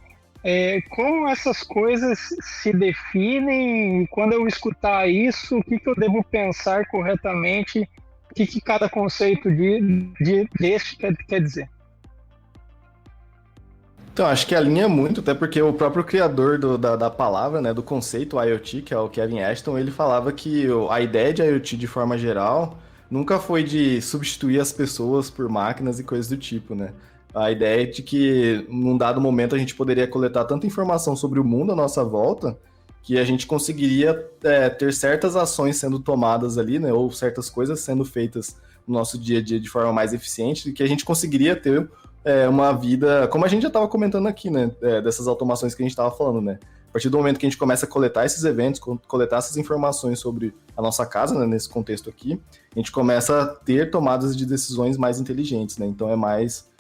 como essas coisas se definem, e quando eu escutar isso, o que eu devo pensar corretamente, o que cada conceito deste quer dizer? Então, acho que alinha muito, até porque o próprio criador da palavra, né, do conceito IoT, que é o Kevin Ashton, ele falava que a ideia de IoT, de forma geral, nunca foi de substituir as pessoas por máquinas e coisas do tipo, né? A ideia é de que, num dado momento, a gente poderia coletar tanta informação sobre o mundo à nossa volta, que a gente conseguiria ter certas ações sendo tomadas ali, né, ou certas coisas sendo feitas no nosso dia a dia de forma mais eficiente, e que a gente conseguiria ter uma vida, como a gente já estava comentando aqui, né, dessas automações que a gente estava falando, né, a partir do momento que a gente começa a coletar esses eventos, coletar essas informações sobre a nossa casa, né, nesse contexto aqui, a gente começa a ter tomadas de decisões mais inteligentes, né, então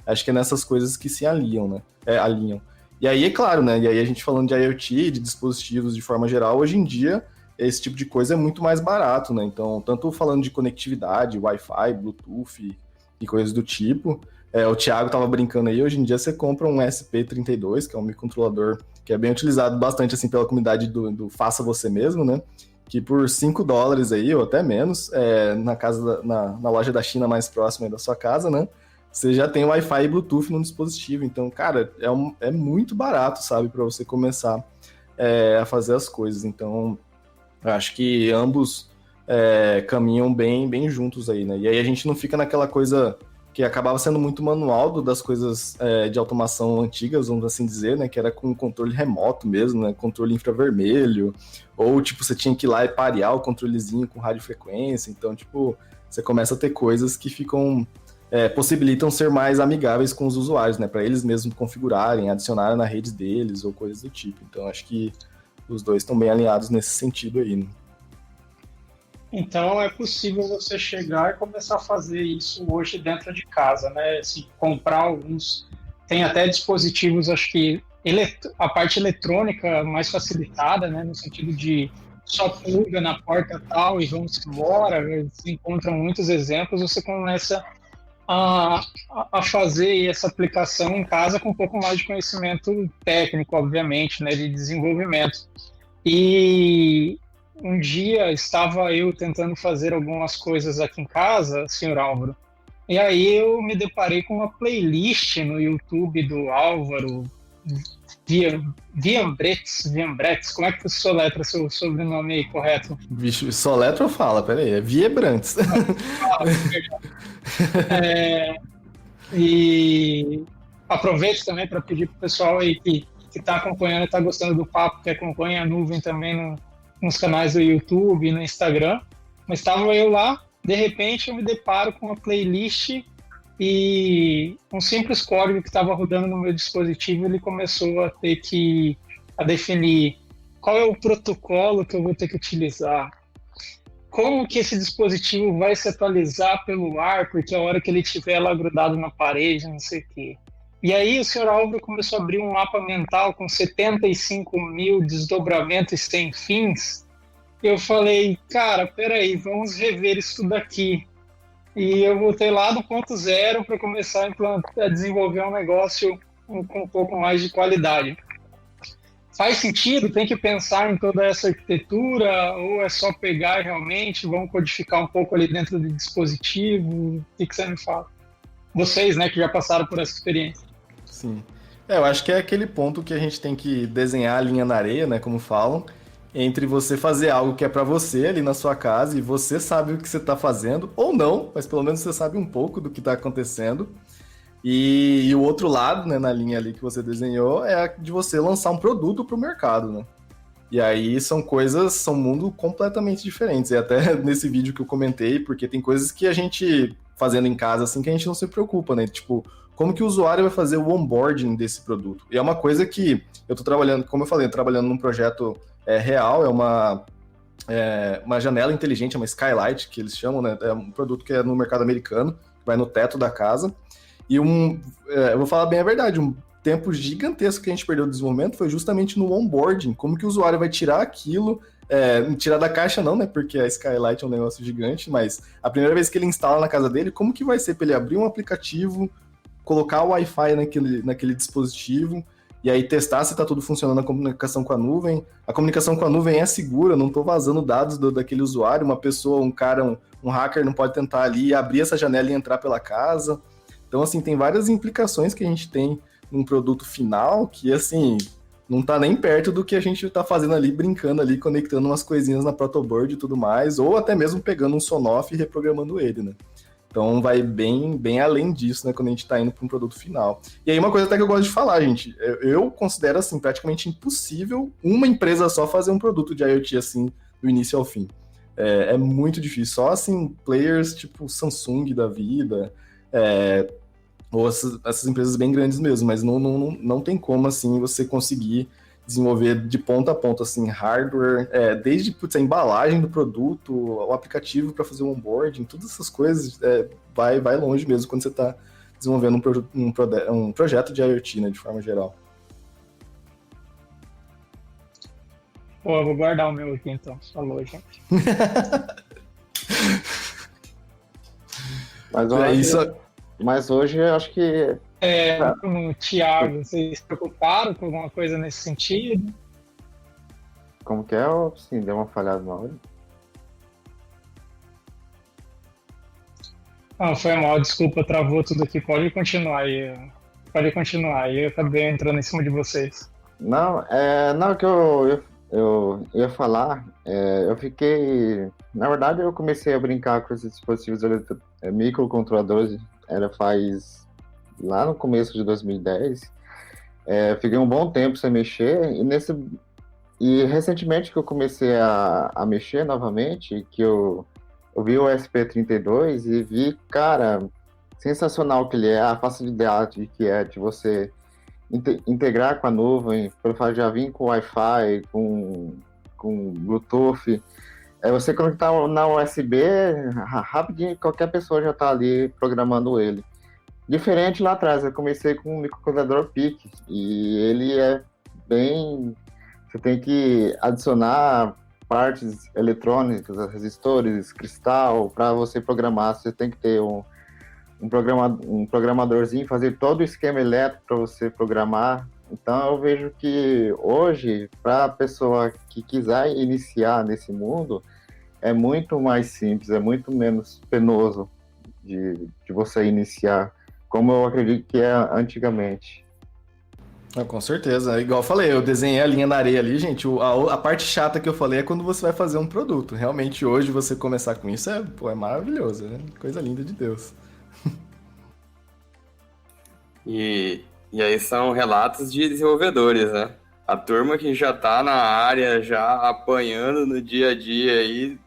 acho que é nessas coisas que se alinham, né, alinham. E aí, é claro, né, e aí a gente falando de IoT, de dispositivos de forma geral, hoje em dia, esse tipo de coisa é muito mais barato, né, então, tanto falando de conectividade, Wi-Fi, Bluetooth e coisas do tipo. O Thiago estava brincando aí, hoje em dia você compra um SP32, que é um microcontrolador que é bem utilizado bastante assim pela comunidade do faça você mesmo, né? Que por $5 aí, ou até menos, na loja da China mais próxima da sua casa, né? Você já tem Wi-Fi e Bluetooth no dispositivo. Então, cara, é muito barato, sabe? Para você começar a fazer as coisas. Então, acho que ambos caminham bem juntos aí, né? E aí a gente não fica naquela coisa que acabava sendo muito manual das coisas de automação antigas, vamos assim dizer, né, que era com controle remoto mesmo, né, controle infravermelho, ou, tipo, você tinha que ir lá e parear o controlezinho com radiofrequência, então, tipo, você começa a ter coisas que possibilitam ser mais amigáveis com os usuários, né, para eles mesmos configurarem, adicionarem na rede deles, ou coisas do tipo, então acho que os dois estão bem alinhados nesse sentido aí, né? Então é possível você chegar e começar a fazer isso hoje dentro de casa, né? Se comprar alguns, tem até dispositivos, acho que a parte eletrônica mais facilitada, né? No sentido de só pluga na porta tal e vamos embora. Você encontra muitos exemplos, você começa a fazer essa aplicação em casa com um pouco mais de conhecimento técnico, obviamente, né? De desenvolvimento. E um dia estava eu tentando fazer algumas coisas aqui em casa, senhor Álvaro, e aí eu me deparei com uma playlist no YouTube do Álvaro Viambretz, como é que você soletra seu sobrenome aí correto? Bicho, soletra ou fala? Pera aí, é Viebrantes. E aproveito também para pedir para o pessoal aí que está acompanhando, está gostando do papo, que acompanha a Nuvem também nos canais do YouTube e no Instagram, mas estava eu lá, de repente eu me deparo com uma playlist e um simples código que estava rodando no meu dispositivo, ele começou a ter a definir qual é o protocolo que eu vou ter que utilizar, como que esse dispositivo vai se atualizar pelo ar, porque a hora que ele estiver lá grudado na parede, não sei o quê. E aí o senhor Álvaro começou a abrir um mapa mental com 75 mil desdobramentos sem fins. Eu falei, cara, peraí, vamos rever isso daqui. E eu voltei lá do ponto zero para começar a desenvolver um negócio com um pouco mais de qualidade. Faz sentido? Tem que pensar em toda essa arquitetura? Ou é só pegar realmente, vamos codificar um pouco ali dentro do dispositivo? O que você me fala? Vocês, né, que já passaram por essa experiência. Sim. Eu acho que é aquele ponto que a gente tem que desenhar a linha na areia, né, como falam, entre você fazer algo que é pra você ali na sua casa e você sabe o que você tá fazendo, ou não, mas pelo menos você sabe um pouco do que tá acontecendo. E o outro lado, né, na linha ali que você desenhou, é a de você lançar um produto pro mercado, né? E aí são mundos completamente diferentes. E até nesse vídeo que eu comentei, porque tem coisas que a gente fazendo em casa assim que a gente não se preocupa, né? Tipo, como que o usuário vai fazer o onboarding desse produto? E é uma coisa que eu tô trabalhando, como eu falei, trabalhando num projeto real, uma janela inteligente, é uma skylight que eles chamam, né? É um produto que é no mercado americano, que vai no teto da casa. E eu vou falar bem a verdade, um tempo gigantesco que a gente perdeu de desenvolvimento foi justamente no onboarding. Como que o usuário vai tirar aquilo, tirar da caixa não, né? Porque a Skylight é um negócio gigante, mas a primeira vez que ele instala na casa dele, como que vai ser para ele abrir um aplicativo, colocar o Wi-Fi naquele dispositivo, e aí testar se está tudo funcionando na comunicação com a nuvem. A comunicação com a nuvem é segura, não estou vazando dados daquele usuário, uma pessoa, um cara, um hacker não pode tentar ali abrir essa janela e entrar pela casa. Então, assim, tem várias implicações que a gente tem num produto final que, assim, não tá nem perto do que a gente tá fazendo ali, brincando ali, conectando umas coisinhas na protoboard e tudo mais, ou até mesmo pegando um Sonoff e reprogramando ele, né? Então vai bem além disso, né, quando a gente tá indo para um produto final. E aí uma coisa até que eu gosto de falar, gente, eu considero, assim, praticamente impossível uma empresa só fazer um produto de IoT, assim, do início ao fim. É muito difícil. Só, assim, players tipo Samsung da vida, ou essas empresas bem grandes mesmo, mas não tem como, assim, você conseguir desenvolver de ponta a ponta, assim, hardware, desde a embalagem do produto, o aplicativo para fazer o onboarding, todas essas coisas, vai longe mesmo quando você está desenvolvendo um projeto de IoT, né, de forma geral. Pô, eu vou guardar o meu aqui então. Falou, gente. Mas hoje eu acho que Thiago, vocês se preocuparam com alguma coisa nesse sentido? como que é? Sim, deu uma falhada na hora. Não, foi mal, desculpa, travou tudo aqui. Pode continuar aí. Pode continuar aí. Eu acabei entrando em cima de vocês. Não, não, que eu ia falar, eu fiquei. Na verdade, eu comecei a brincar com esses dispositivos microcontroladores, faz lá no começo de 2010. Fiquei um bom tempo sem mexer, e recentemente que eu comecei a mexer novamente, que eu vi o SP32 e vi, cara, sensacional que ele é, a facilidade que é de você integrar com a nuvem, pelo fato de já vir com Wi-Fi, com Bluetooth. Você conectar na USB, rapidinho, qualquer pessoa já está ali programando ele. Diferente lá atrás, eu comecei com um microcontrolador PIC, e ele é bem... Você tem que adicionar partes eletrônicas, resistores, cristal, para você programar. Você tem que ter um programadorzinho, fazer todo o esquema elétrico para você programar. Então eu vejo que hoje, para a pessoa que quiser iniciar nesse mundo, é muito mais simples, é muito menos penoso de você iniciar, como eu acredito que é antigamente. Com certeza. Igual eu falei, eu desenhei a linha na areia ali, gente. A parte chata que eu falei é quando você vai fazer um produto. Realmente, hoje, você começar com isso é maravilhoso, né? Coisa linda de Deus. E aí são relatos de desenvolvedores, né? A turma que já está na área, já apanhando no dia a dia aí,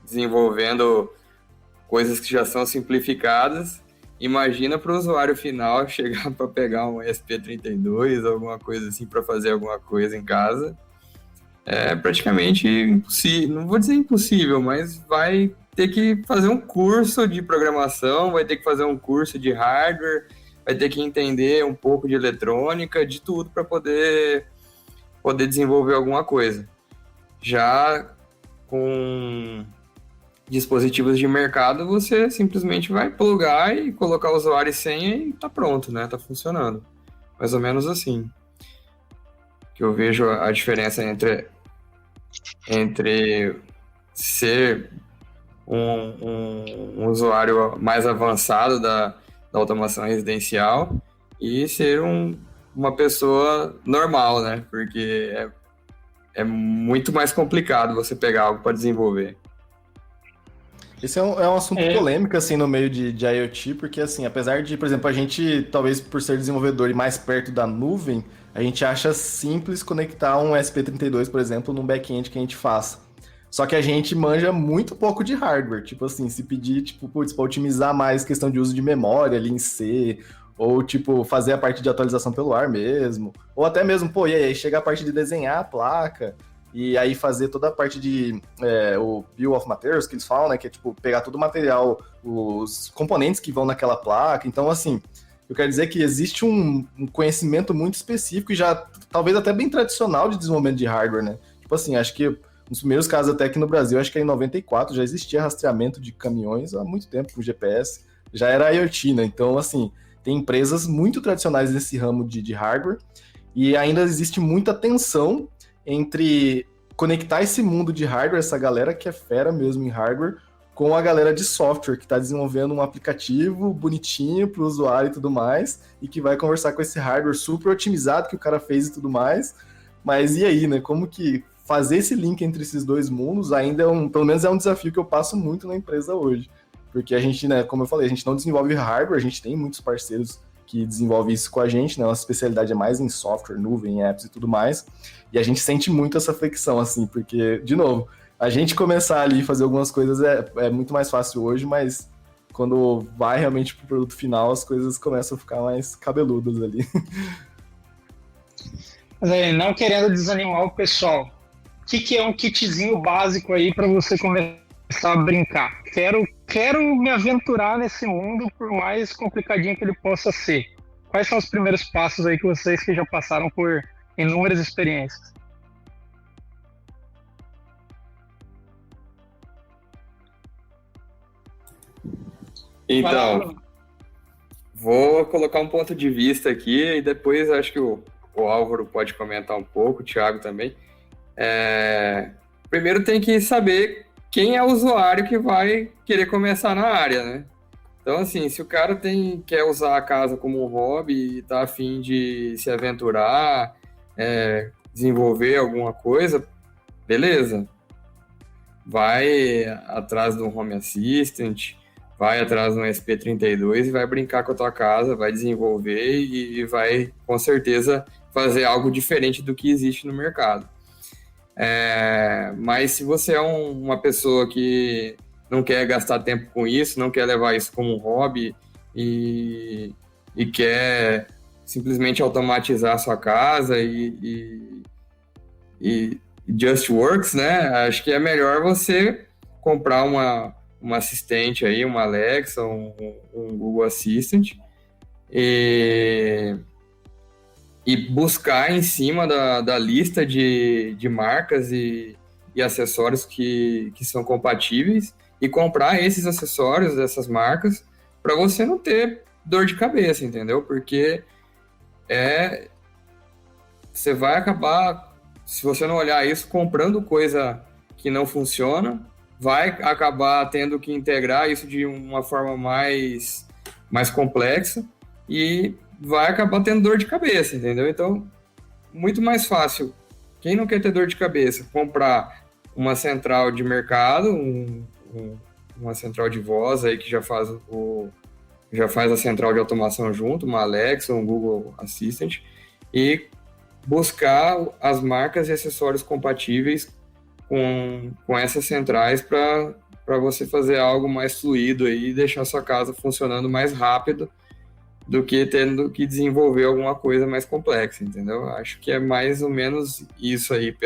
desenvolvendo coisas que já são simplificadas. Imagina para o usuário final chegar para pegar um ESP32, alguma coisa assim, para fazer alguma coisa em casa. É praticamente impossível, não vou dizer impossível, mas vai ter que fazer um curso de programação, vai ter que fazer um curso de hardware, vai ter que entender um pouco de eletrônica, de tudo para poder desenvolver alguma coisa. Já com dispositivos de mercado, você simplesmente vai plugar e colocar usuário e senha e tá pronto, né? Tá funcionando. Mais ou menos assim. Que eu vejo a diferença entre ser um usuário mais avançado da automação residencial e ser um uma pessoa normal, né? Porque é muito mais complicado você pegar algo para desenvolver. Esse é um assunto polêmico, assim, no meio de IoT, porque, assim, apesar de, por exemplo, a gente, talvez por ser desenvolvedor e mais perto da nuvem, a gente acha simples conectar um SP32, por exemplo, num back-end que a gente faça. Só que a gente manja muito pouco de hardware. Tipo assim, se pedir, tipo, putz, para otimizar mais questão de uso de memória ali em C, ou, tipo, fazer a parte de atualização pelo ar mesmo, ou até mesmo, pô, e aí, chega a parte de desenhar a placa, e aí fazer toda a parte de o Bill of Materials, que eles falam, né, que é, tipo, pegar todo o material, os componentes que vão naquela placa. Então, assim, eu quero dizer que existe um conhecimento muito específico e já, talvez até bem tradicional de desenvolvimento de hardware, né? Tipo assim, acho que nos primeiros casos até aqui no Brasil, acho que em 94 já existia rastreamento de caminhões há muito tempo com GPS, já era IoT, né? Então, assim, tem empresas muito tradicionais nesse ramo de hardware e ainda existe muita tensão entre conectar esse mundo de hardware, essa galera que é fera mesmo em hardware, com a galera de software que está desenvolvendo um aplicativo bonitinho para o usuário e tudo mais, e que vai conversar com esse hardware super otimizado que o cara fez e tudo mais. Mas e aí, né? Como que fazer esse link entre esses dois mundos ainda pelo menos é um desafio que eu passo muito na empresa hoje. Porque a gente, né, como eu falei, a gente não desenvolve hardware, a gente tem muitos parceiros que desenvolvem isso com a gente, né? Nossa especialidade é mais em software, nuvem, apps e tudo mais. E a gente sente muito essa fricção, assim, porque, de novo, a gente começar ali e fazer algumas coisas é muito mais fácil hoje, mas quando vai realmente pro produto final, as coisas começam a ficar mais cabeludas ali. Mas aí, não querendo desanimar o pessoal, o que é um kitzinho básico aí para você começar a brincar? Quero me aventurar nesse mundo, por mais complicadinho que ele possa ser. Quais são os primeiros passos aí que vocês que já passaram por inúmeras experiências? Então, vou colocar um ponto de vista aqui e depois acho que o Álvaro pode comentar um pouco, o Thiago também. Primeiro tem que saber quem é o usuário que vai querer começar na área, né? Então, assim, se o cara quer usar a casa como um hobby e está a fim de se aventurar, desenvolver alguma coisa, beleza. Vai atrás do Home Assistant, vai atrás do SP32 e vai brincar com a tua casa, vai desenvolver e vai, com certeza, fazer algo diferente do que existe no mercado. Mas se você é uma pessoa que não quer gastar tempo com isso, não quer levar isso como um hobby e quer simplesmente automatizar a sua casa e just works, né? Acho que é melhor você comprar uma assistente aí, uma Alexa, um Google Assistant e buscar em cima da lista de marcas e acessórios que são compatíveis e comprar esses acessórios dessas marcas para você não ter dor de cabeça, entendeu? Porque você vai acabar, se você não olhar isso, comprando coisa que não funciona, vai acabar tendo que integrar isso de uma forma mais complexa e vai acabar tendo dor de cabeça, entendeu? Então, muito mais fácil, quem não quer ter dor de cabeça, comprar uma central de mercado, uma central de voz aí que já faz a central de automação junto, uma Alexa, um Google Assistant, e buscar as marcas e acessórios compatíveis com essas centrais para você fazer algo mais fluido aí e deixar sua casa funcionando mais rápido do que tendo que desenvolver alguma coisa mais complexa, entendeu? Acho que é mais ou menos isso aí.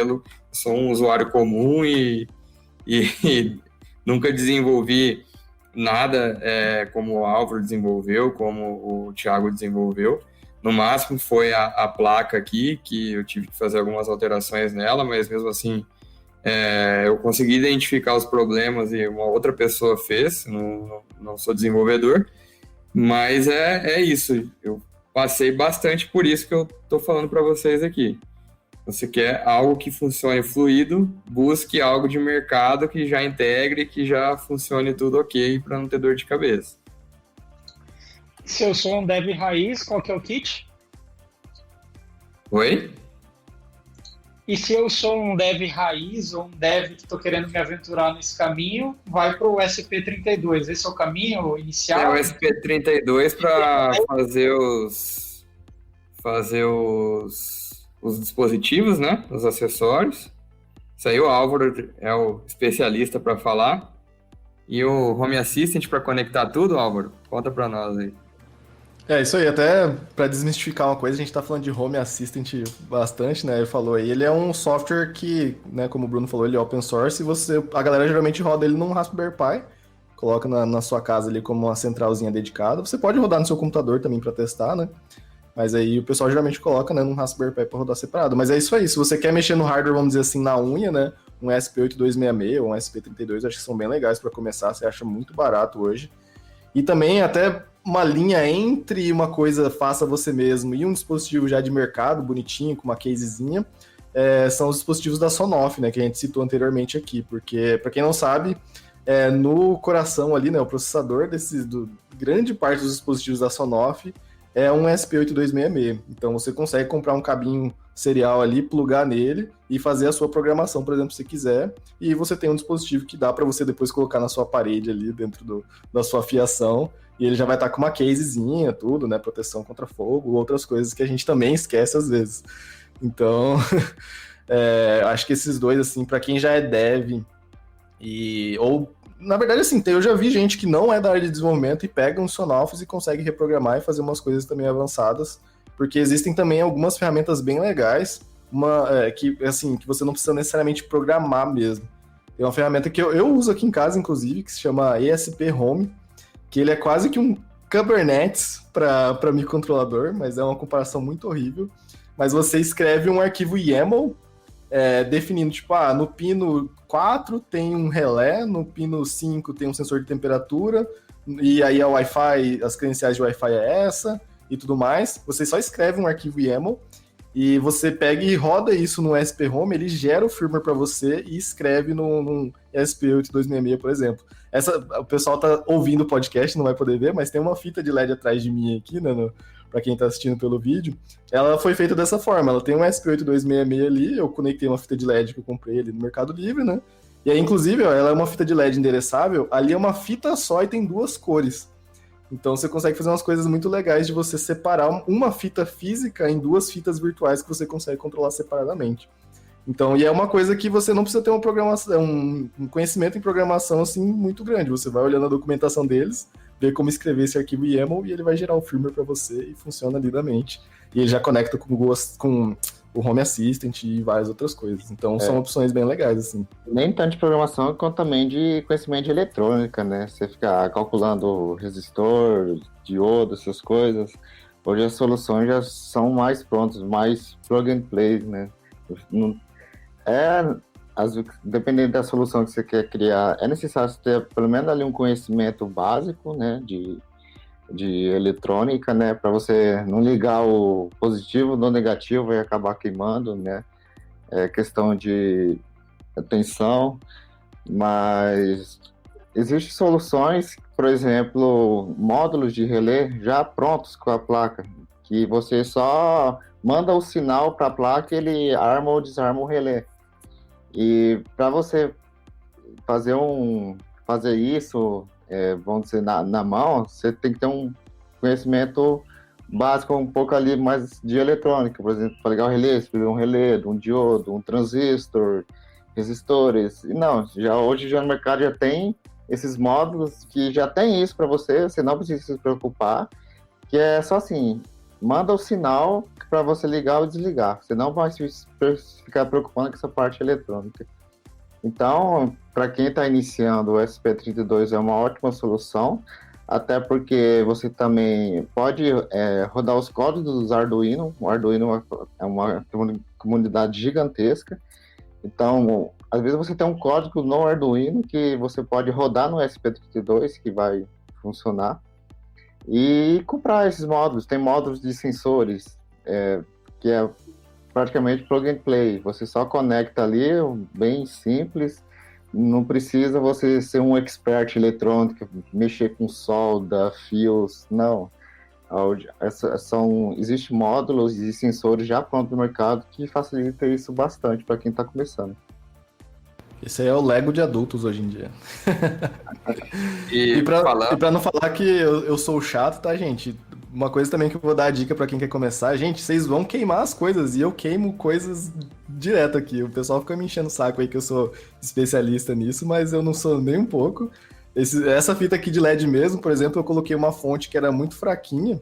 Sou um usuário comum e nunca desenvolvi nada como o Álvaro desenvolveu, como o Thiago desenvolveu. No máximo foi a placa aqui, que eu tive que fazer algumas alterações nela, mas mesmo assim eu consegui identificar os problemas e uma outra pessoa fez, não sou desenvolvedor, mas é isso. Eu passei bastante por isso que eu estou falando para vocês aqui. Você quer algo que funcione fluido, busque algo de mercado que já integre, que já funcione tudo ok, para não ter dor de cabeça. Se eu sou um dev raiz, qual que é o kit? Oi? E se eu sou um dev raiz ou um dev que estou querendo me aventurar nesse caminho, vai para o SP32. Esse é o caminho É inicial? o SP32 para os dispositivos, né? Os acessórios. Isso aí o Álvaro é o especialista para falar. E o Home Assistant para conectar tudo, Álvaro? Conta para nós aí. É isso aí, até para desmistificar uma coisa, a gente tá falando de Home Assistant bastante, né? Ele falou aí, ele é um software que, né, como o Bruno falou, ele é open source e a galera geralmente roda ele num Raspberry Pi, coloca na sua casa ali como uma centralzinha dedicada. Você pode rodar no seu computador também para testar, né? Mas aí o pessoal geralmente coloca, né, num Raspberry Pi para rodar separado. Mas é isso aí, se você quer mexer no hardware, vamos dizer assim, na unha, né? Um SP8266 ou um SP32, acho que são bem legais para começar, você acha muito barato hoje. E também até uma linha entre uma coisa faça você mesmo e um dispositivo já de mercado, bonitinho, com uma casezinha, são os dispositivos da Sonoff, né, que a gente citou anteriormente aqui, porque, para quem não sabe, no coração ali, né, o processador grande parte dos dispositivos da Sonoff é um SP8266. Então você consegue comprar um cabinho serial ali, plugar nele e fazer a sua programação, por exemplo, se quiser. E você tem um dispositivo que dá para você depois colocar na sua parede ali, dentro da sua fiação. E ele já vai estar com uma casezinha, tudo, né? Proteção contra fogo, outras coisas que a gente também esquece às vezes. Então, acho que esses dois, assim, para quem já é dev na verdade, assim, eu já vi gente que não é da área de desenvolvimento e pega um Sonoff e consegue reprogramar e fazer umas coisas também avançadas, porque existem também algumas ferramentas bem legais, que você não precisa necessariamente programar mesmo. Tem uma ferramenta que eu uso aqui em casa, inclusive, que se chama ESP Home, que ele é quase que um Kubernetes para microcontrolador, mas é uma comparação muito horrível. Mas você escreve um arquivo YAML, definindo, tipo, no pino 4 tem um relé, no pino 5 tem um sensor de temperatura, e aí a Wi-Fi, as credenciais de Wi-Fi é essa, e tudo mais. Você só escreve um arquivo YAML, e você pega e roda isso no ESP Home, ele gera o firmware para você e escreve num ESP8266, por exemplo. O pessoal tá ouvindo o podcast, não vai poder ver, mas tem uma fita de LED atrás de mim aqui, né, para quem tá assistindo pelo vídeo. Ela foi feita dessa forma, ela tem um ESP8266 ali, eu conectei uma fita de LED que eu comprei ali no Mercado Livre, né, e aí, inclusive, ela é uma fita de LED endereçável, ali é uma fita só e tem duas cores. Então você consegue fazer umas coisas muito legais de você separar uma fita física em duas fitas virtuais que você consegue controlar separadamente. Então, e é uma coisa que você não precisa ter uma programação, um conhecimento em programação assim muito grande. Você vai olhando a documentação deles, ver como escrever esse arquivo YAML e ele vai gerar o firmware para você e funciona lindamente. E ele já conecta com o Home Assistant e várias outras coisas. Então são opções bem legais, assim. Nem tanto de programação, quanto também de conhecimento de eletrônica, né? Você ficar calculando resistor, diodo, essas coisas. Hoje as soluções já são mais prontas, mais plug and play, né? Dependendo da solução que você quer criar, é necessário ter pelo menos ali um conhecimento básico, né? De eletrônica, né, para você não ligar o positivo no negativo e acabar queimando, né, questão de tensão, mas existem soluções, por exemplo, módulos de relé já prontos com a placa, que você só manda o sinal para a placa e ele arma ou desarma o relé. E para você fazer isso, vamos dizer, na mão, você tem que ter um conhecimento básico, um pouco ali mais de eletrônica, por exemplo, para ligar o relé, escolher um relé, um diodo, um transistor, resistores. E não, hoje no mercado já tem esses módulos que já tem isso para você não precisa se preocupar, que é só assim, manda o sinal para você ligar ou desligar, você não vai ficar preocupando com essa parte eletrônica. Então, para quem está iniciando, o SP32 é uma ótima solução, até porque você também pode rodar os códigos dos Arduino. O Arduino é uma comunidade gigantesca. Então, às vezes você tem um código no Arduino que você pode rodar no SP32, que vai funcionar, e comprar esses módulos. Tem módulos de sensores, que é praticamente plug and play. Você só conecta ali, bem simples. Não precisa você ser um expert em eletrônica, mexer com solda, fios, não. Existem módulos e sensores já prontos no mercado que facilita isso bastante para quem está começando. Esse aí é o Lego de adultos hoje em dia. E E pra não falar que eu sou chato, tá, gente? Uma coisa também que eu vou dar a dica pra quem quer começar, gente, vocês vão queimar as coisas, e eu queimo coisas direto aqui. O pessoal fica me enchendo o saco aí que eu sou especialista nisso, mas eu não sou nem um pouco. Essa fita aqui de LED mesmo, por exemplo, eu coloquei uma fonte que era muito fraquinha,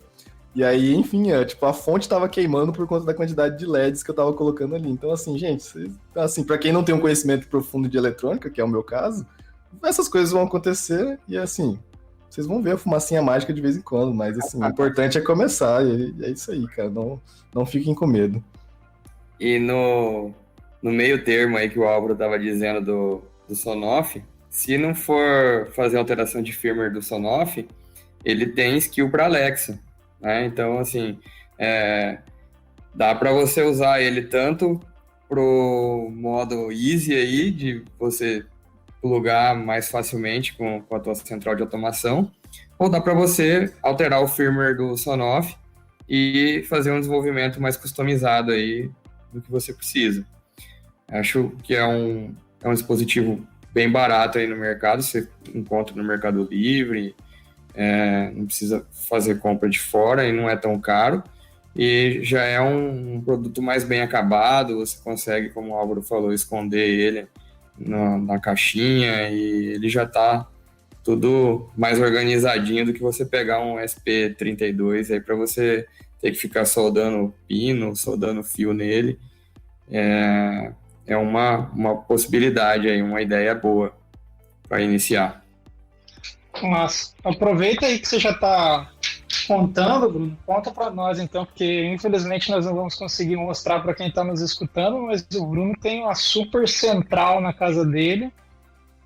e aí, enfim, tipo, a fonte tava queimando por conta da quantidade de LEDs que eu tava colocando ali. Então, assim, gente, assim, para quem não tem um conhecimento profundo de eletrônica, que é o meu caso, essas coisas vão acontecer e, assim, vocês vão ver a fumacinha mágica de vez em quando, mas, assim, o importante é começar, e é isso aí, cara, não fiquem com medo. E no meio termo aí que o Álvaro estava dizendo do Sonoff, se não for fazer alteração de firmware do Sonoff, ele tem skill para Alexa, né? Então, assim, dá para você usar ele tanto pro modo easy aí, de você plugar mais facilmente com a tua central de automação, ou dá para você alterar o firmware do Sonoff e fazer um desenvolvimento mais customizado aí do que você precisa. Acho que é um dispositivo bem barato aí no mercado, você encontra no Mercado Livre, não precisa fazer compra de fora e não é tão caro, e já é um produto mais bem acabado, você consegue, como o Álvaro falou, esconder ele na caixinha e ele já está tudo mais organizadinho do que você pegar um SP32 aí para você ter que ficar soldando pino, soldando fio nele. É uma possibilidade aí, uma ideia boa para iniciar. Mas aproveita aí que você já está contando, Bruno, conta para nós então, porque infelizmente nós não vamos conseguir mostrar para quem está nos escutando, mas o Bruno tem uma super central na casa dele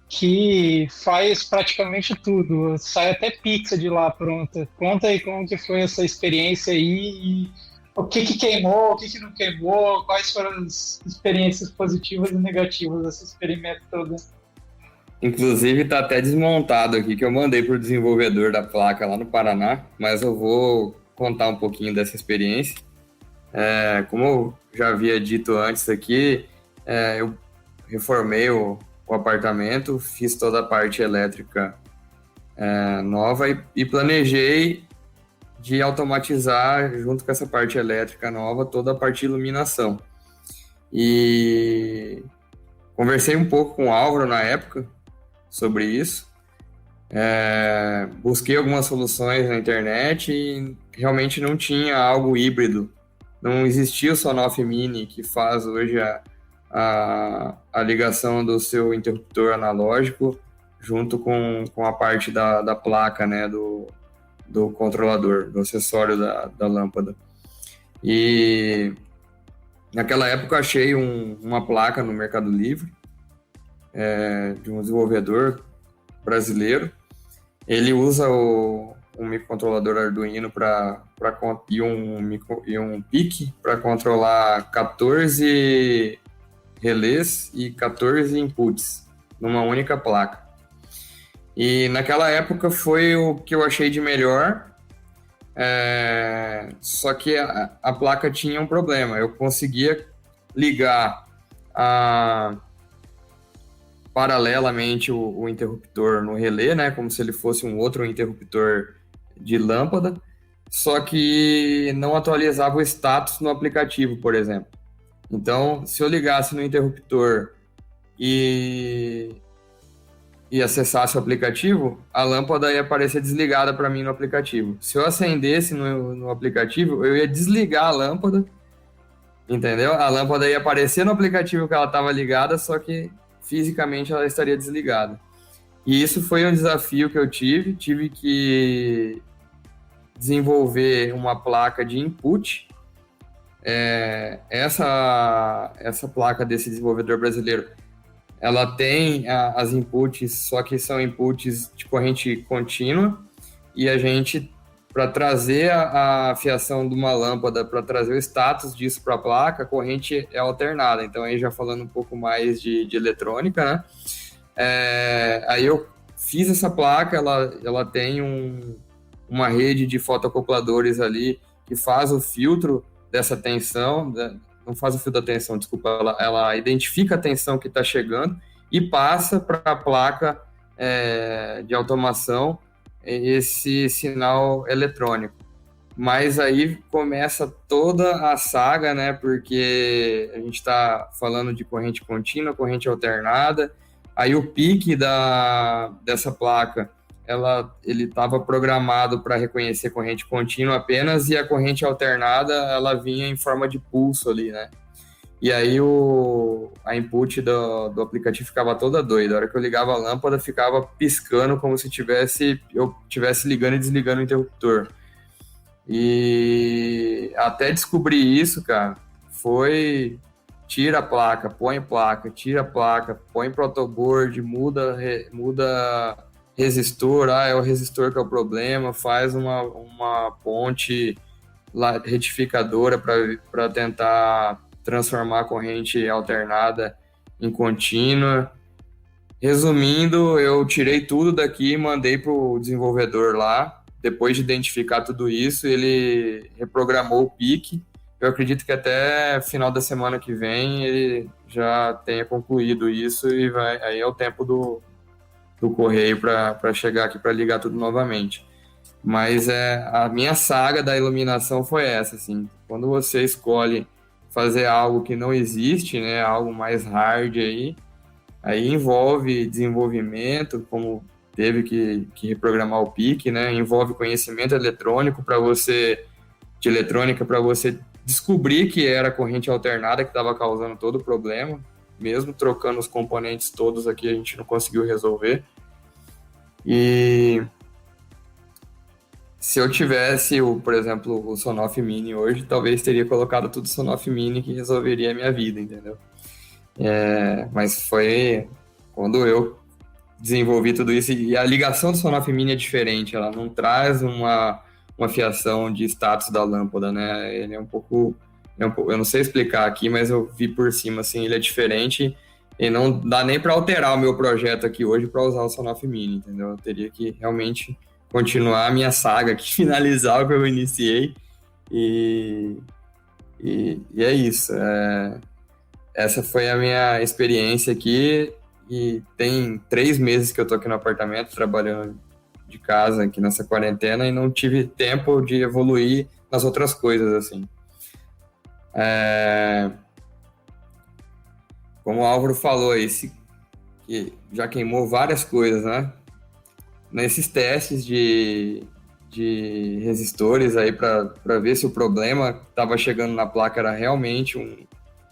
que faz praticamente tudo, sai até pizza de lá pronta. Conta aí como que foi essa experiência aí, e o que queimou, o que não queimou, quais foram as experiências positivas e negativas desse experimento todo. Inclusive está até desmontado aqui, que eu mandei para o desenvolvedor da placa lá no Paraná, mas eu vou contar um pouquinho dessa experiência. Como eu já havia dito antes aqui, eu reformei o apartamento, fiz toda a parte elétrica nova e planejei de automatizar, junto com essa parte elétrica nova, toda a parte de iluminação. E conversei um pouco com o Álvaro na época sobre isso. Busquei algumas soluções na internet e realmente não tinha algo híbrido. Não existia o Sonoff Mini, que faz hoje a ligação do seu interruptor analógico junto com a parte da placa, né, do controlador, do acessório da lâmpada. E naquela época eu achei uma placa no Mercado Livre, de um desenvolvedor brasileiro. Ele usa um microcontrolador Arduino e um PIC para controlar 14 relés e 14 inputs numa única placa. E naquela época foi o que eu achei de melhor, só que a placa tinha um problema. Eu conseguia ligar paralelamente o interruptor no relé, né, como se ele fosse um outro interruptor de lâmpada, só que não atualizava o status no aplicativo, por exemplo. Então, se eu ligasse no interruptor e acessasse o aplicativo, a lâmpada ia aparecer desligada para mim no aplicativo. Se eu acendesse no aplicativo, eu ia desligar a lâmpada, entendeu? A lâmpada ia aparecer no aplicativo que ela estava ligada, só que fisicamente ela estaria desligada. E isso foi um desafio que eu tive que desenvolver uma placa de input. Essa placa desse desenvolvedor brasileiro, ela tem as inputs, só que são inputs de corrente contínua, e a gente, para trazer a fiação de uma lâmpada, para trazer o status disso para a placa, a corrente é alternada. Então, aí já falando um pouco mais de eletrônica, né? Aí eu fiz essa placa, ela tem uma rede de fotoacopladores ali que faz o filtro dessa tensão, não faz o filtro da tensão, desculpa, ela identifica a tensão que está chegando e passa para a placa de automação esse sinal eletrônico. Mas aí começa toda a saga, né? Porque a gente está falando de corrente contínua, corrente alternada. Aí o pique dessa placa, ele estava programado para reconhecer corrente contínua apenas, e a corrente alternada, ela vinha em forma de pulso ali, né? E aí a input do aplicativo ficava toda doida. A hora que eu ligava a lâmpada, ficava piscando como se eu estivesse ligando e desligando o interruptor. E até descobrir isso, cara, tira a placa, põe placa, tira a placa, põe protoboard, muda resistor, é o resistor que é o problema, faz uma ponte retificadora para tentar transformar a corrente alternada em contínua. Resumindo, eu tirei tudo daqui e mandei para o desenvolvedor lá. Depois de identificar tudo isso, ele reprogramou o pique. Eu acredito que até final da semana que vem ele já tenha concluído isso, e aí é o tempo do correio para chegar aqui para ligar tudo novamente. Mas a minha saga da iluminação foi essa, assim. Quando você escolhe fazer algo que não existe, né, algo mais hard aí envolve desenvolvimento, como teve que reprogramar o pique, né? Envolve conhecimento eletrônico para você descobrir que era a corrente alternada que estava causando todo o problema. Mesmo trocando os componentes todos aqui, a gente não conseguiu resolver. E se eu tivesse, por exemplo, o Sonoff Mini hoje, talvez teria colocado tudo Sonoff Mini, que resolveria a minha vida, entendeu? Mas foi quando eu desenvolvi tudo isso, e a ligação do Sonoff Mini é diferente, ela não traz uma fiação de status da lâmpada, né? Ele é um pouco, eu não sei explicar aqui, mas eu vi por cima, assim, ele é diferente, e não dá nem para alterar o meu projeto aqui hoje para usar o Sonoff Mini, entendeu? Eu teria que realmente continuar a minha saga aqui, finalizar o que eu iniciei, e é isso. Essa foi a minha experiência aqui, e tem 3 meses que eu tô aqui no apartamento, trabalhando de casa aqui nessa quarentena, e não tive tempo de evoluir nas outras coisas, assim. Como o Álvaro falou aí, que já queimou várias coisas, né? Nesses testes de resistores aí para ver se o problema que estava chegando na placa era realmente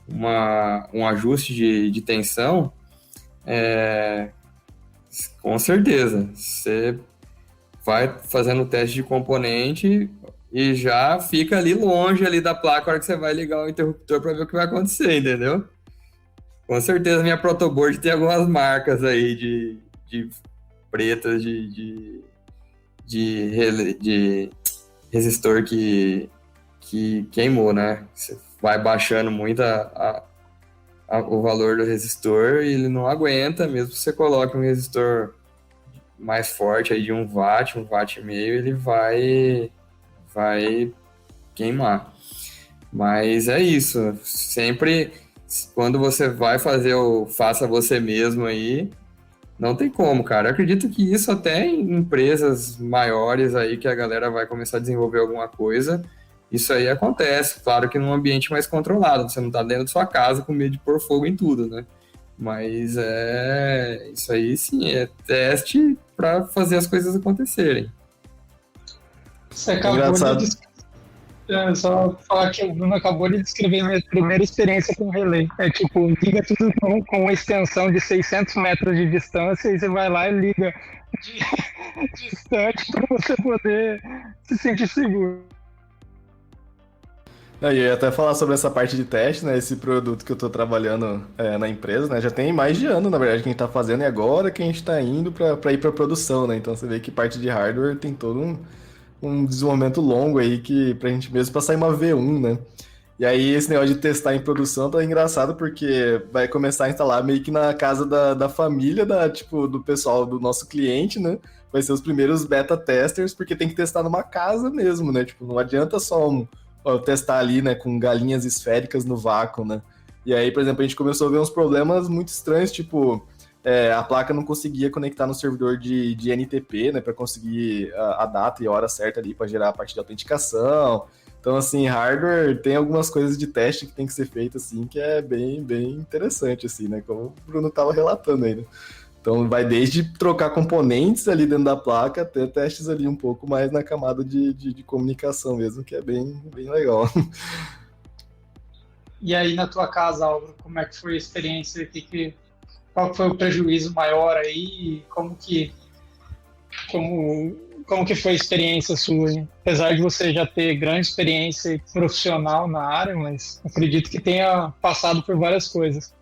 um ajuste de tensão, com certeza. Você vai fazendo o teste de componente e já fica ali longe ali da placa a hora que você vai ligar o interruptor para ver o que vai acontecer, entendeu? Com certeza minha protoboard tem algumas marcas aí de pretas de resistor que queimou, né? Você vai baixando muito o valor do resistor e ele não aguenta, mesmo que você coloque um resistor mais forte aí de 1 watt, 1,5 watt, ele vai queimar. Mas é isso, sempre quando você vai fazer o faça você mesmo aí, não tem como, cara. Eu acredito que isso até em empresas maiores aí, que a galera vai começar a desenvolver alguma coisa, isso aí acontece. Claro que num ambiente mais controlado, você não tá dentro da sua casa com medo de pôr fogo em tudo, né? Mas isso aí sim, é teste para fazer as coisas acontecerem. Você acabou só falar que o Bruno acabou de descrever a minha primeira experiência com relé. Tipo, liga tudo com uma extensão de 600 metros de distância e você vai lá e liga distante para você poder se sentir seguro. Eu ia até falar sobre essa parte de teste, né? Esse produto que eu tô trabalhando na empresa, né? Já tem mais de ano, na verdade, que a gente tá fazendo, e agora que a gente tá indo para ir para produção, né? Então você vê que parte de hardware tem todo um desenvolvimento longo aí pra gente mesmo passar em uma V1, né? E aí esse negócio de testar em produção tá engraçado porque vai começar a instalar meio que na casa da família, tipo, do pessoal, do nosso cliente, né? Vai ser os primeiros beta testers, porque tem que testar numa casa mesmo, né? Tipo, não adianta só testar ali, né, com galinhas esféricas no vácuo, né? E aí, por exemplo, a gente começou a ver uns problemas muito estranhos, tipo, a placa não conseguia conectar no servidor de NTP, né, para conseguir a data e a hora certa ali para gerar a parte de autenticação. Então, assim, hardware tem algumas coisas de teste que tem que ser feito, assim, que é bem, bem interessante, assim, né? Como o Bruno estava relatando aí, né? Então, vai desde trocar componentes ali dentro da placa até testes ali um pouco mais na camada de comunicação mesmo, que é bem, bem legal. E aí, na tua casa, Álvaro, como é que foi a experiência? Qual foi o prejuízo maior aí? Como que foi a experiência sua? Hein? Apesar de você já ter grande experiência profissional na área, mas acredito que tenha passado por várias coisas.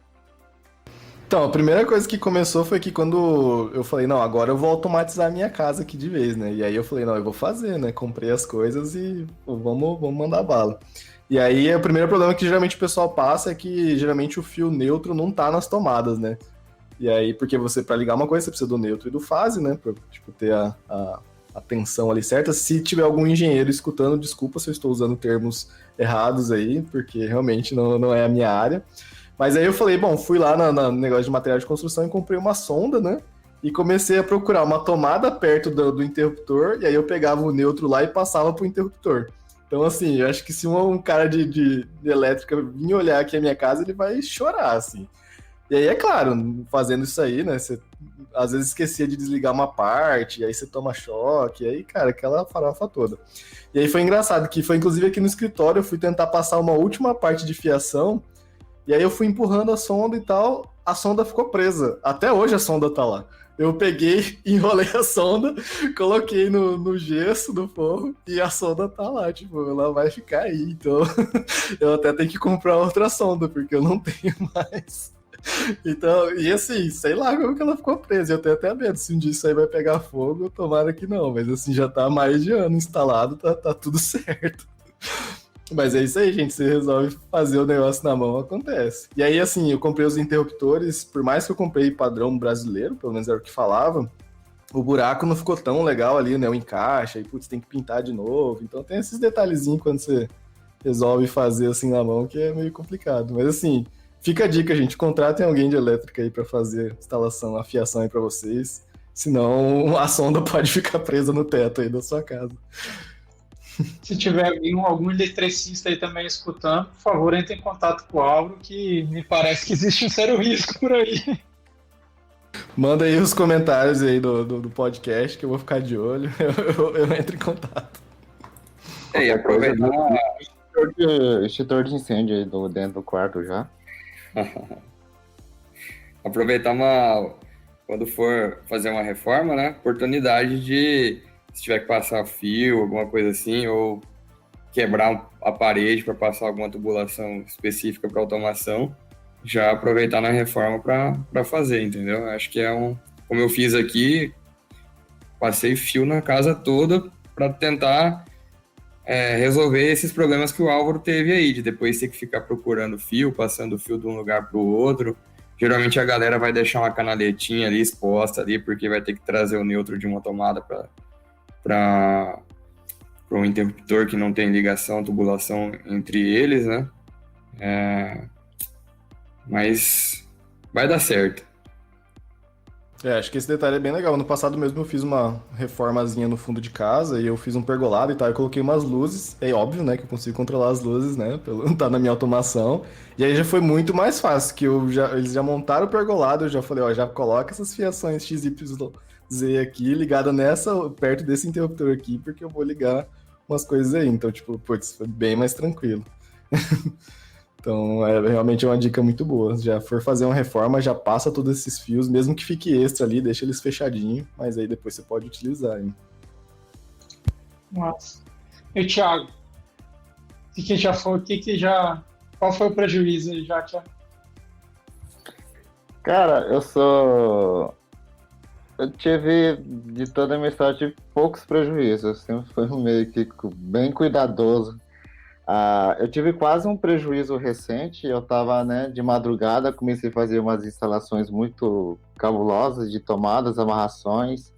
Então, a primeira coisa que começou foi que quando eu falei, não, agora eu vou automatizar a minha casa aqui de vez, né? E aí eu falei, não, eu vou fazer, né? Comprei as coisas e pô, vamos mandar bala. E aí o primeiro problema que geralmente o pessoal passa é que geralmente o fio neutro não tá nas tomadas, né? E aí, porque você, para ligar uma coisa, você precisa do neutro e do fase, né? Pra, tipo, ter a tensão ali certa. Se tiver algum engenheiro escutando, desculpa se eu estou usando termos errados aí, porque realmente não é a minha área. Mas aí eu falei, bom, fui lá no negócio de material de construção e comprei uma sonda, né? E comecei a procurar uma tomada perto do interruptor, e aí eu pegava o neutro lá e passava pro interruptor. Então, assim, eu acho que se um cara de elétrica vir olhar aqui a minha casa, ele vai chorar, assim. E aí, é claro, fazendo isso aí, né? Você às vezes esquecia de desligar uma parte, e aí você toma choque, e aí, cara, aquela farofa toda. E aí foi engraçado, que foi inclusive aqui no escritório, eu fui tentar passar uma última parte de fiação, e aí eu fui empurrando a sonda e tal, a sonda ficou presa. Até hoje a sonda tá lá. Eu peguei, enrolei a sonda, coloquei no gesso do forro e a sonda tá lá, tipo, ela vai ficar aí. Então, eu até tenho que comprar outra sonda, porque eu não tenho mais. Então, e assim, sei lá como que ela ficou presa. Eu tenho até medo se um dia isso aí vai pegar fogo, tomara que não. Mas assim, já tá há mais de ano instalado, tá tudo certo. Mas é isso aí, gente. Você resolve fazer o negócio na mão, acontece. E aí, assim, eu comprei os interruptores, por mais que eu comprei padrão brasileiro, pelo menos era o que falava, o buraco não ficou tão legal ali, né? O encaixe, aí, putz, tem que pintar de novo. Então tem esses detalhezinhos quando você resolve fazer assim na mão, que é meio complicado. Mas assim, fica a dica, gente. Contratem alguém de elétrica aí pra fazer instalação, a fiação aí pra vocês. Senão a sonda pode ficar presa no teto aí da sua casa. Se tiver algum eletricista aí também escutando, por favor, entre em contato com o Álvaro, que me parece que existe um sério risco por aí. Manda aí os comentários aí do podcast, que eu vou ficar de olho. Eu entro em contato. E aproveitar. Extintor de incêndio aí dentro do quarto já. Aproveitar quando for fazer uma reforma, né? Oportunidade de, se tiver que passar fio, alguma coisa assim, ou quebrar a parede para passar alguma tubulação específica para automação, já aproveitar na reforma para fazer, entendeu? Acho que como eu fiz aqui, passei fio na casa toda para tentar resolver esses problemas que o Álvaro teve aí, de depois ter que ficar procurando fio, passando fio de um lugar para o outro. Geralmente a galera vai deixar uma canaletinha ali exposta ali, porque vai ter que trazer o neutro de uma tomada para um interruptor que não tem ligação, tubulação entre eles, né? Mas vai dar certo. Acho que esse detalhe é bem legal. No passado mesmo eu fiz uma reformazinha no fundo de casa e eu fiz um pergolado e tal, eu coloquei umas luzes. É óbvio, né, que eu consigo controlar as luzes, né, pelo tá na minha automação. E aí já foi muito mais fácil, que eles já montaram o pergolado, eu já falei, ó, já coloca essas fiações XYZ aqui, ligada perto desse interruptor aqui, porque eu vou ligar umas coisas aí. Então, tipo, putz, foi bem mais tranquilo. Então, realmente é uma dica muito boa. Já for fazer uma reforma, já passa todos esses fios, mesmo que fique extra ali, deixa eles fechadinhos, mas aí depois você pode utilizar. Hein? Nossa. E Thiago, qual foi o prejuízo aí já, Thiago? Cara, eu tive, de toda a minha história, tive poucos prejuízos. Eu sempre fui meio que bem cuidadoso. Eu tive quase um prejuízo recente. Eu estava, né, de madrugada, comecei a fazer umas instalações muito cabulosas de tomadas, amarrações.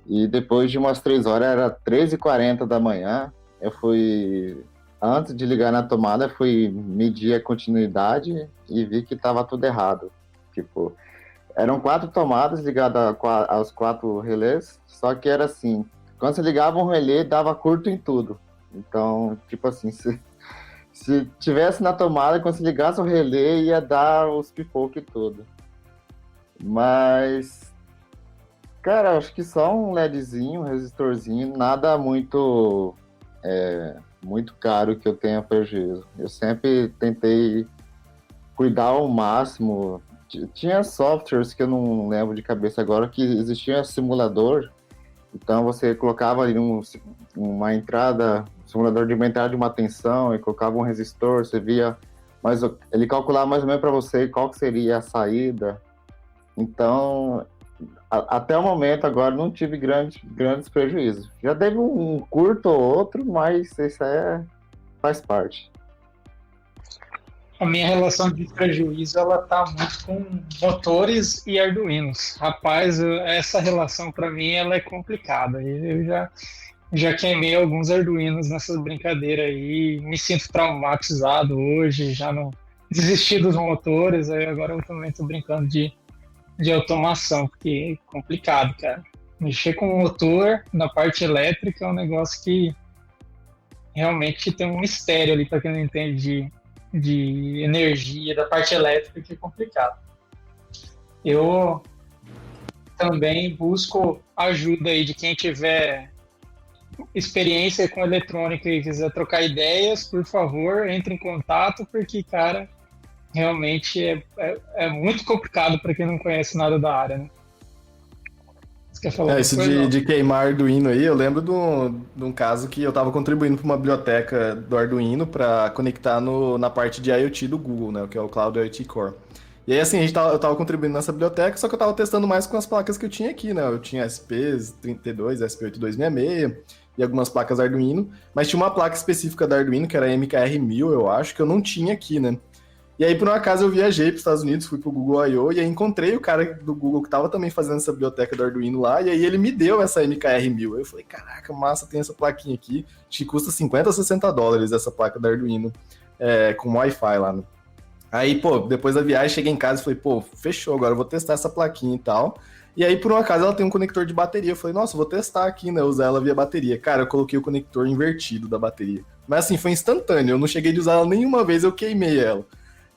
E depois de umas 3 horas, era 3h40 da manhã. Antes de ligar na tomada, fui medir a continuidade e vi que estava tudo errado. Tipo, eram 4 tomadas ligadas aos 4 relés, só que era assim, quando você ligava um relé, dava curto em tudo. Então, tipo assim, se tivesse na tomada, quando você ligasse o relé, ia dar os pipoque tudo. Mas, cara, acho que só um LEDzinho, um resistorzinho, nada muito caro que eu tenha prejuízo. Eu sempre tentei cuidar ao máximo. Tinha softwares que eu não lembro de cabeça agora, que existia simulador. Então você colocava ali uma entrada, simulador de uma entrada de uma tensão, e colocava um resistor, você via, mas ele calculava mais ou menos para você qual que seria a saída. Então, até o momento agora não tive grandes prejuízos. Já teve um curto ou outro, mas isso faz parte. A minha relação de prejuízo, ela tá muito com motores e Arduinos. Rapaz, essa relação para mim ela é complicada. Eu já queimei alguns Arduinos nessas brincadeiras aí, me sinto traumatizado hoje, já não desisti dos motores, aí agora eu também tô brincando de automação, porque é complicado, cara. Mexer com o motor na parte elétrica é um negócio que realmente tem um mistério ali para quem não entende de energia, da parte elétrica, que é complicado. Eu também busco ajuda aí de quem tiver experiência com eletrônica e quiser trocar ideias, por favor, entre em contato, porque, cara, realmente é muito complicado para quem não conhece nada da área, né? Você quer falar Isso de queimar Arduino aí, eu lembro de um caso que eu estava contribuindo para uma biblioteca do Arduino para conectar na parte de IoT do Google, né, que é o Cloud IoT Core. E aí, assim, eu estava contribuindo nessa biblioteca, só que eu estava testando mais com as placas que eu tinha aqui, né? Eu tinha SP32, SP8266 e algumas placas Arduino, mas tinha uma placa específica da Arduino, que era a MKR1000, eu acho, que eu não tinha aqui, né? E aí, por um acaso, eu viajei para os Estados Unidos, fui pro Google I.O. e aí encontrei o cara do Google que estava também fazendo essa biblioteca do Arduino lá, e aí ele me deu essa MKR1000. Eu falei, caraca, massa, tem essa plaquinha aqui, acho que custa $50 a $60 essa placa da Arduino, com Wi-Fi lá, né? Aí, pô, depois da viagem, cheguei em casa e falei, pô, fechou, agora eu vou testar essa plaquinha e tal. E aí, por um acaso, ela tem um conector de bateria. Eu falei, nossa, vou testar aqui, né, usar ela via bateria. Cara, eu coloquei o conector invertido da bateria. Mas assim, foi instantâneo, eu não cheguei de usar ela nenhuma vez, eu queimei ela.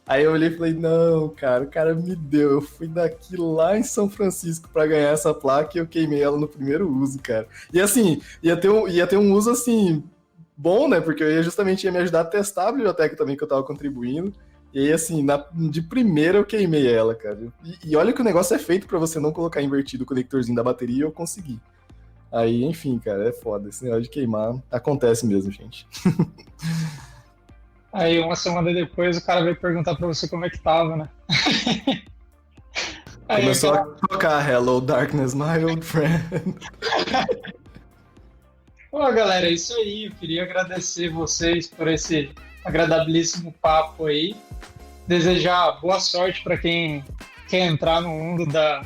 Aí eu olhei e falei, não, cara, o cara me deu. Eu fui daqui lá em São Francisco pra ganhar essa placa e eu queimei ela no primeiro uso, cara. E assim, ia ter um uso, assim, bom, né? Porque ia me ajudar a testar a biblioteca também que eu tava contribuindo. E aí, assim, de primeira eu queimei ela, cara. E olha que o negócio é feito pra você não colocar invertido o conectorzinho da bateria e eu consegui. Aí, enfim, cara, é foda. Esse negócio de queimar acontece mesmo, gente. Aí, uma semana depois, o cara veio perguntar pra você como é que tava, né? Aí, começou a tocar Hello Darkness, my old friend. Bom, galera, é isso aí. Eu queria agradecer vocês por esse agradabilíssimo papo aí. Desejar boa sorte para quem quer entrar no mundo da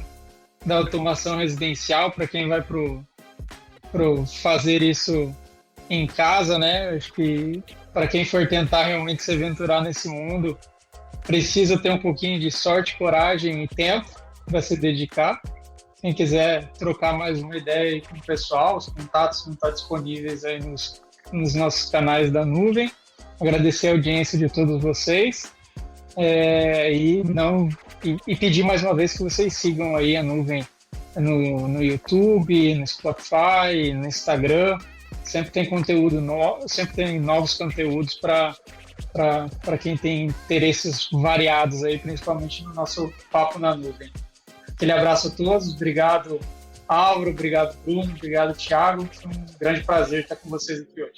automação residencial, para quem vai pro fazer isso em casa, né? Acho que para quem for tentar realmente se aventurar nesse mundo, precisa ter um pouquinho de sorte, coragem e tempo para se dedicar. Quem quiser trocar mais uma ideia aí com o pessoal, os contatos vão estar disponíveis aí nos nossos canais da nuvem. Agradecer a audiência de todos vocês e pedir mais uma vez que vocês sigam aí a nuvem no YouTube, no Spotify, no Instagram. Sempre tem conteúdo novo, sempre tem novos conteúdos para quem tem interesses variados aí, principalmente no nosso Papo na Nuvem. Aquele abraço a todos, obrigado Álvaro, obrigado Bruno, obrigado Thiago, foi um grande prazer estar com vocês aqui hoje.